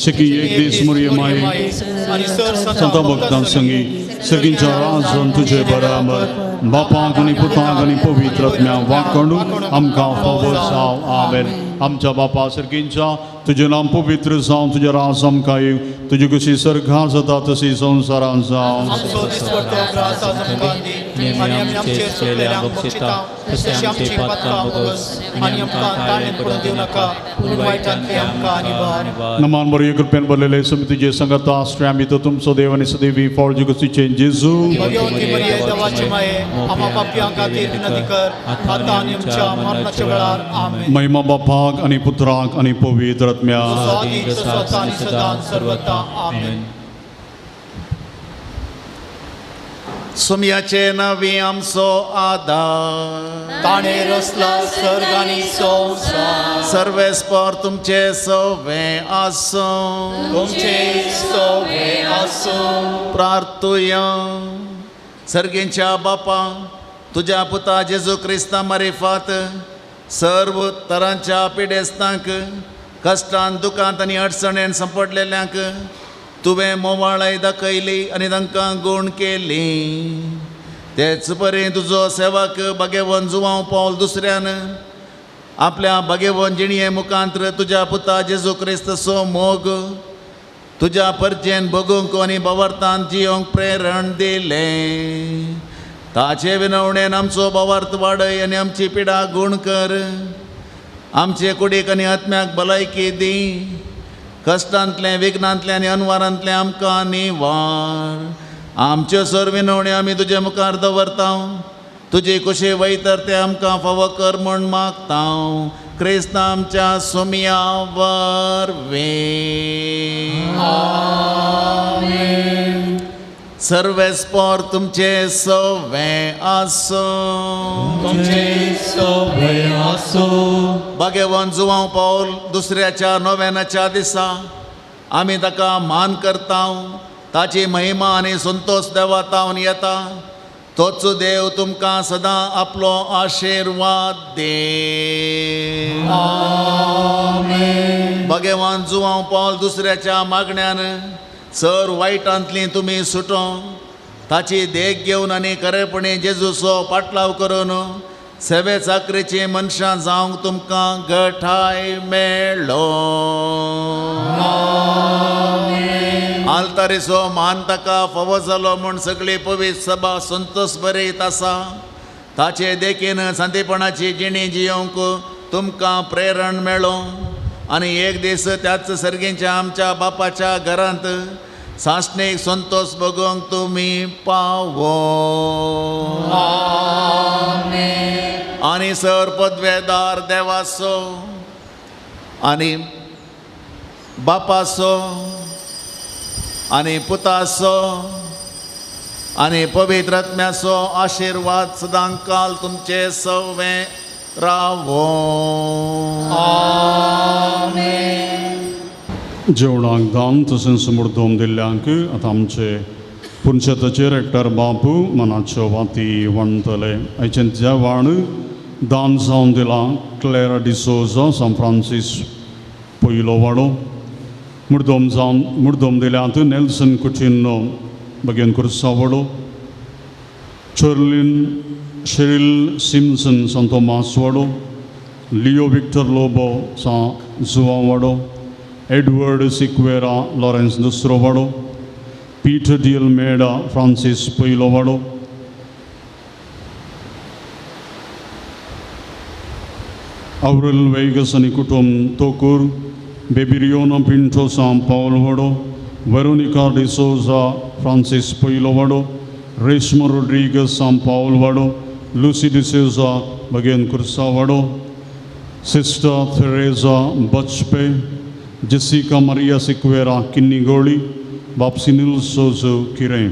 शिकी एक दीस मोरये माये संत भक्तां संगी सगळींच्या राजन तुजे बराबर बापाक आनी पुताक आनी पवित्र आत्म्याक वाकणू आमकां फावो जाव आमेन आमच्या बापा सर्गींच्या तुजें नाम पवित्र जावं तुजें राज आमकां येव तुजी कशी सर्गार जाता तशी संवसारांत जावं आमचो दिसपट्टो ग्रास आज आमकां दी आनी आमी आमचेर चुकलेल्यांक बक्षिता तशें आमची पातकां बोगस आनी आमकां ताणें पडूं दिवं नाका पूण वायटांतली आमकां निबार नमान बरे कृपेन भरलेले समितीचे संगता आश्रय आमी तो तुमचो देव आनी सदैवी फळ जुगसीचे जेजू मरियम देवाची माये आमा पापयांक खातीर विनंती कर आतां आनी आमच्या मरणाच्या वेळार आमेन महिमा बापाक आनी पुत्राक आनी पवित्र आत्म्याक स्वादी स्वता आनी सदां सर्वता आमेन सुमयाचे नवी आमचो आदार ताणें रचला सर्ग आनी संवसार सर्वेस्पर तुमचे सवे आसूं तुमचे सवे आसूं प्रार्थुया सर्गेंच्या बापा तुज्या पुता जेजू क्रिस्ता मारिफात सर्व तरांच्या पिडेस्तांक कश्टांत दुखांत आनी अडचणेन सांपडलेल्यांक तुवें मोवाळाय दाखयली आनी तांकां गूण केली तेच परी तुजो सेवक भाग्यवन जुवांव पावल दुसऱ्यान आपल्या भगेवन जिणये मुखांत्र तुझ्या पुता जेजू क्रिस्तसो मोग तुझ्या परचेन बगूंक आनी बवर्तांत जियोंक प्रेरण दिले ताचे विनवणेन आमचो बवर्त वाडय आनी आमची पिडा गूण कर आमचे कुडीक आनी आत्म्याक भलायकी दी कश्टांतले विघ्नांतले आनी अनवारांतले आमकां निवार आमच्यो सर विनवण्यो आमी तुजे मुखार दवरता तुजी कुशी वयतर ते आमकां फावो कर म्हूण मागता क्रिस्त आमच्या सुमया वरवीं सर्वेस्पोर तुमचे सवे आसो भगेवन जुवांव पावल दुसऱ्याच्या नोवेनाच्या दिसा आमी ताका मान करता ताची महिमा आनी संतोष देवातावन येता तोच देव तुमकां सदां आपलो आशिर्वाद दे भगेवान जुवांव पावल दुसऱ्याच्या मागण्यान सर वायटांतली तुमी सुटो ताची देख घेवन आनी खरेपणी जेजूचो पाटलाव करून सेवे चाकरेची मनशां जावंक तुमकां घटाय मेळ्ळो आल्तारीचो मान ताका फावो जालो म्हूण सगळी पवित्र सभा संतोष बरयत आसा ताचे देखीन सांतीपणाची जिणी जियोंक तुमकां प्रेरण मेळो आनी एक दीस त्याच सर्गींच्या आमच्या बापाच्या घरांत सासणेक संतोष भोगोवंक तुमी पावो आनी सर पदवेदार देवाचो आनी बापाचो आनी पुताचो आनी पवित्र आत्म्याचो आशिर्वाद सदां काल तुमचे सवे रावो जेवणाक दान तशेंच मुर्दोम दिल्ल्यांक आतां आमचे पुनशताचे रेक्टर बापू मनाच्यो वाती वणतले आयचे जेवण दान जावन दिलां क्लेरा डिसोजा सान फ्रांसीस पयलो वाडो मुर्दोम दिल्यांत नेल्सन कुचिनो भगेन कुर्सा वाडो चर्लिन शेरिल सिम्सन सान तोमास वाडो लियो विक्टर लोबो सान जुवांव वाडो एडवर्ड सिक्वेरा लॉरेन्स दुसरो वाडो पीटर डी अल्मेडा फ्रांसीस पयलो वाडो अवरल वेगस आनी कुटुंब तोकूर बेबिरियोना पिंटो सान पावल वाडो वेरोनिका डिसोजा फ्रांसीस पयलो वाडो रेशमा रोड्रिगस सान पावल वाडो लुसी डिसोजा भगेन कुर्सा वाडो sister Teresa बचपे Jessica Maria Sequeira किन्नीगोळी बापसिनिल सोजो किरें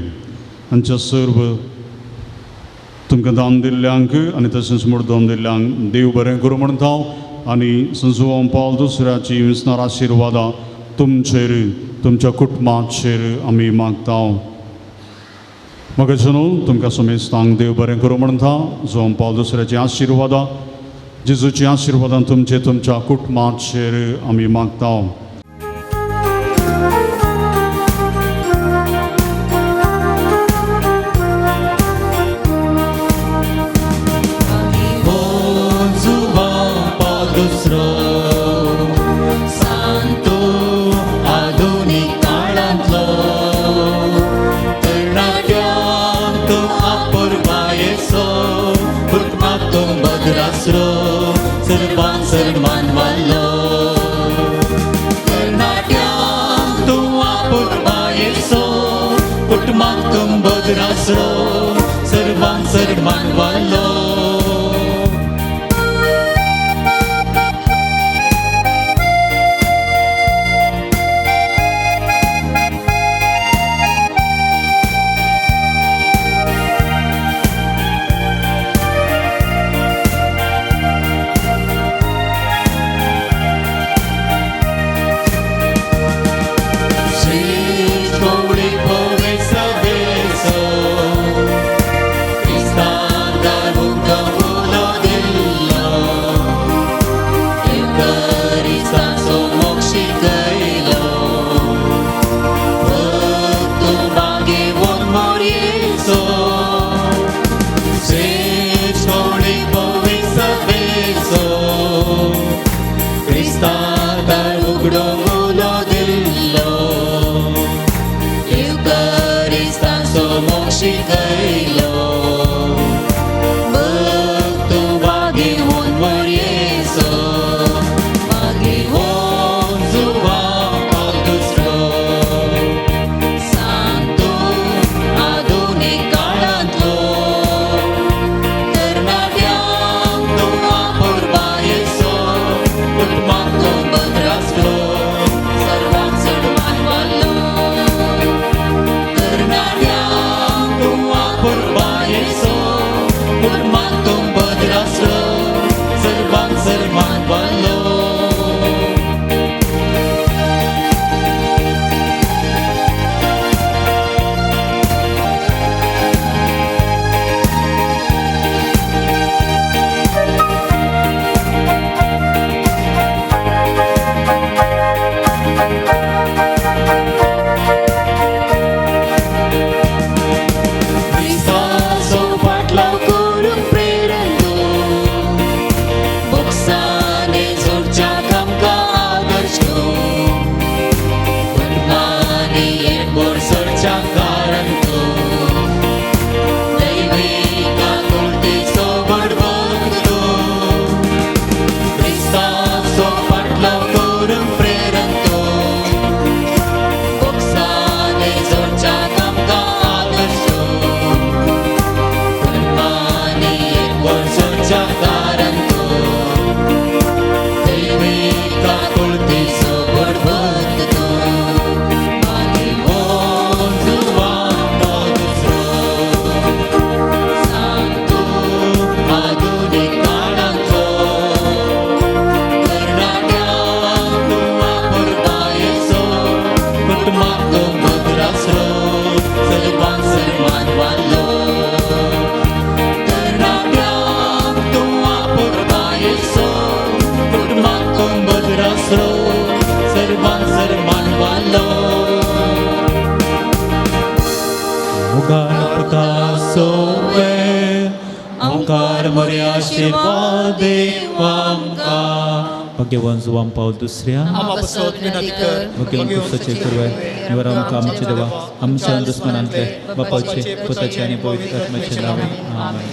हांच्या सर्व तुमकां दान दिल्ल्यांक आनी तशेंच मुर्दोम दिल्ल्यांक देव बरें करूं म्हणटा आनी संजुवांव पावल दुसऱ्याची विस्तार आशिर्वादां तुमचेर तुमच्या कुटुंबाचेर आमी मागता म्हाका न्हू तुमकां समेस्तांक देव बरें करूं म्हणटा जुवांव पावल दुसऱ्याची आशिर्वादां जेजूची आशिर्वादां तुमच्या कुटुंबाचेर आमी मागता सर्वान वालो कर्नाट्याक तूं आपुरबायेचो कुटुंबाक तुम बदरासरो सर्वांक सर्वान वालो तुझ्या दारांतो दैविका कुळतीचो बडबड तू मागी मोजुवा दुसरो सांगतो आधुनिक काळांचो कर्णाट्याक तूं वापरपायेचो कुटुंबाक तो मधुरासरो सर्वांक सन्मान वालो कर्णाट्याक तूं वापरपायेचो कुटुंबाक तो मधुरासरो सर्वांक सन्मान वालो मुखार तुका सोवे आमकार मरे आशीर्वाद देवा आमकां भाग्यवान जुवाम पाव दुसऱ्या आम्हा बसोत विनंती कर वकील पुस्तचे करवाय निवर आमकां आमचे देवा आमच्या दुस्मनांतले बापाचे पुताचे आनी पवित्र आत्म्याचे नावे आमेन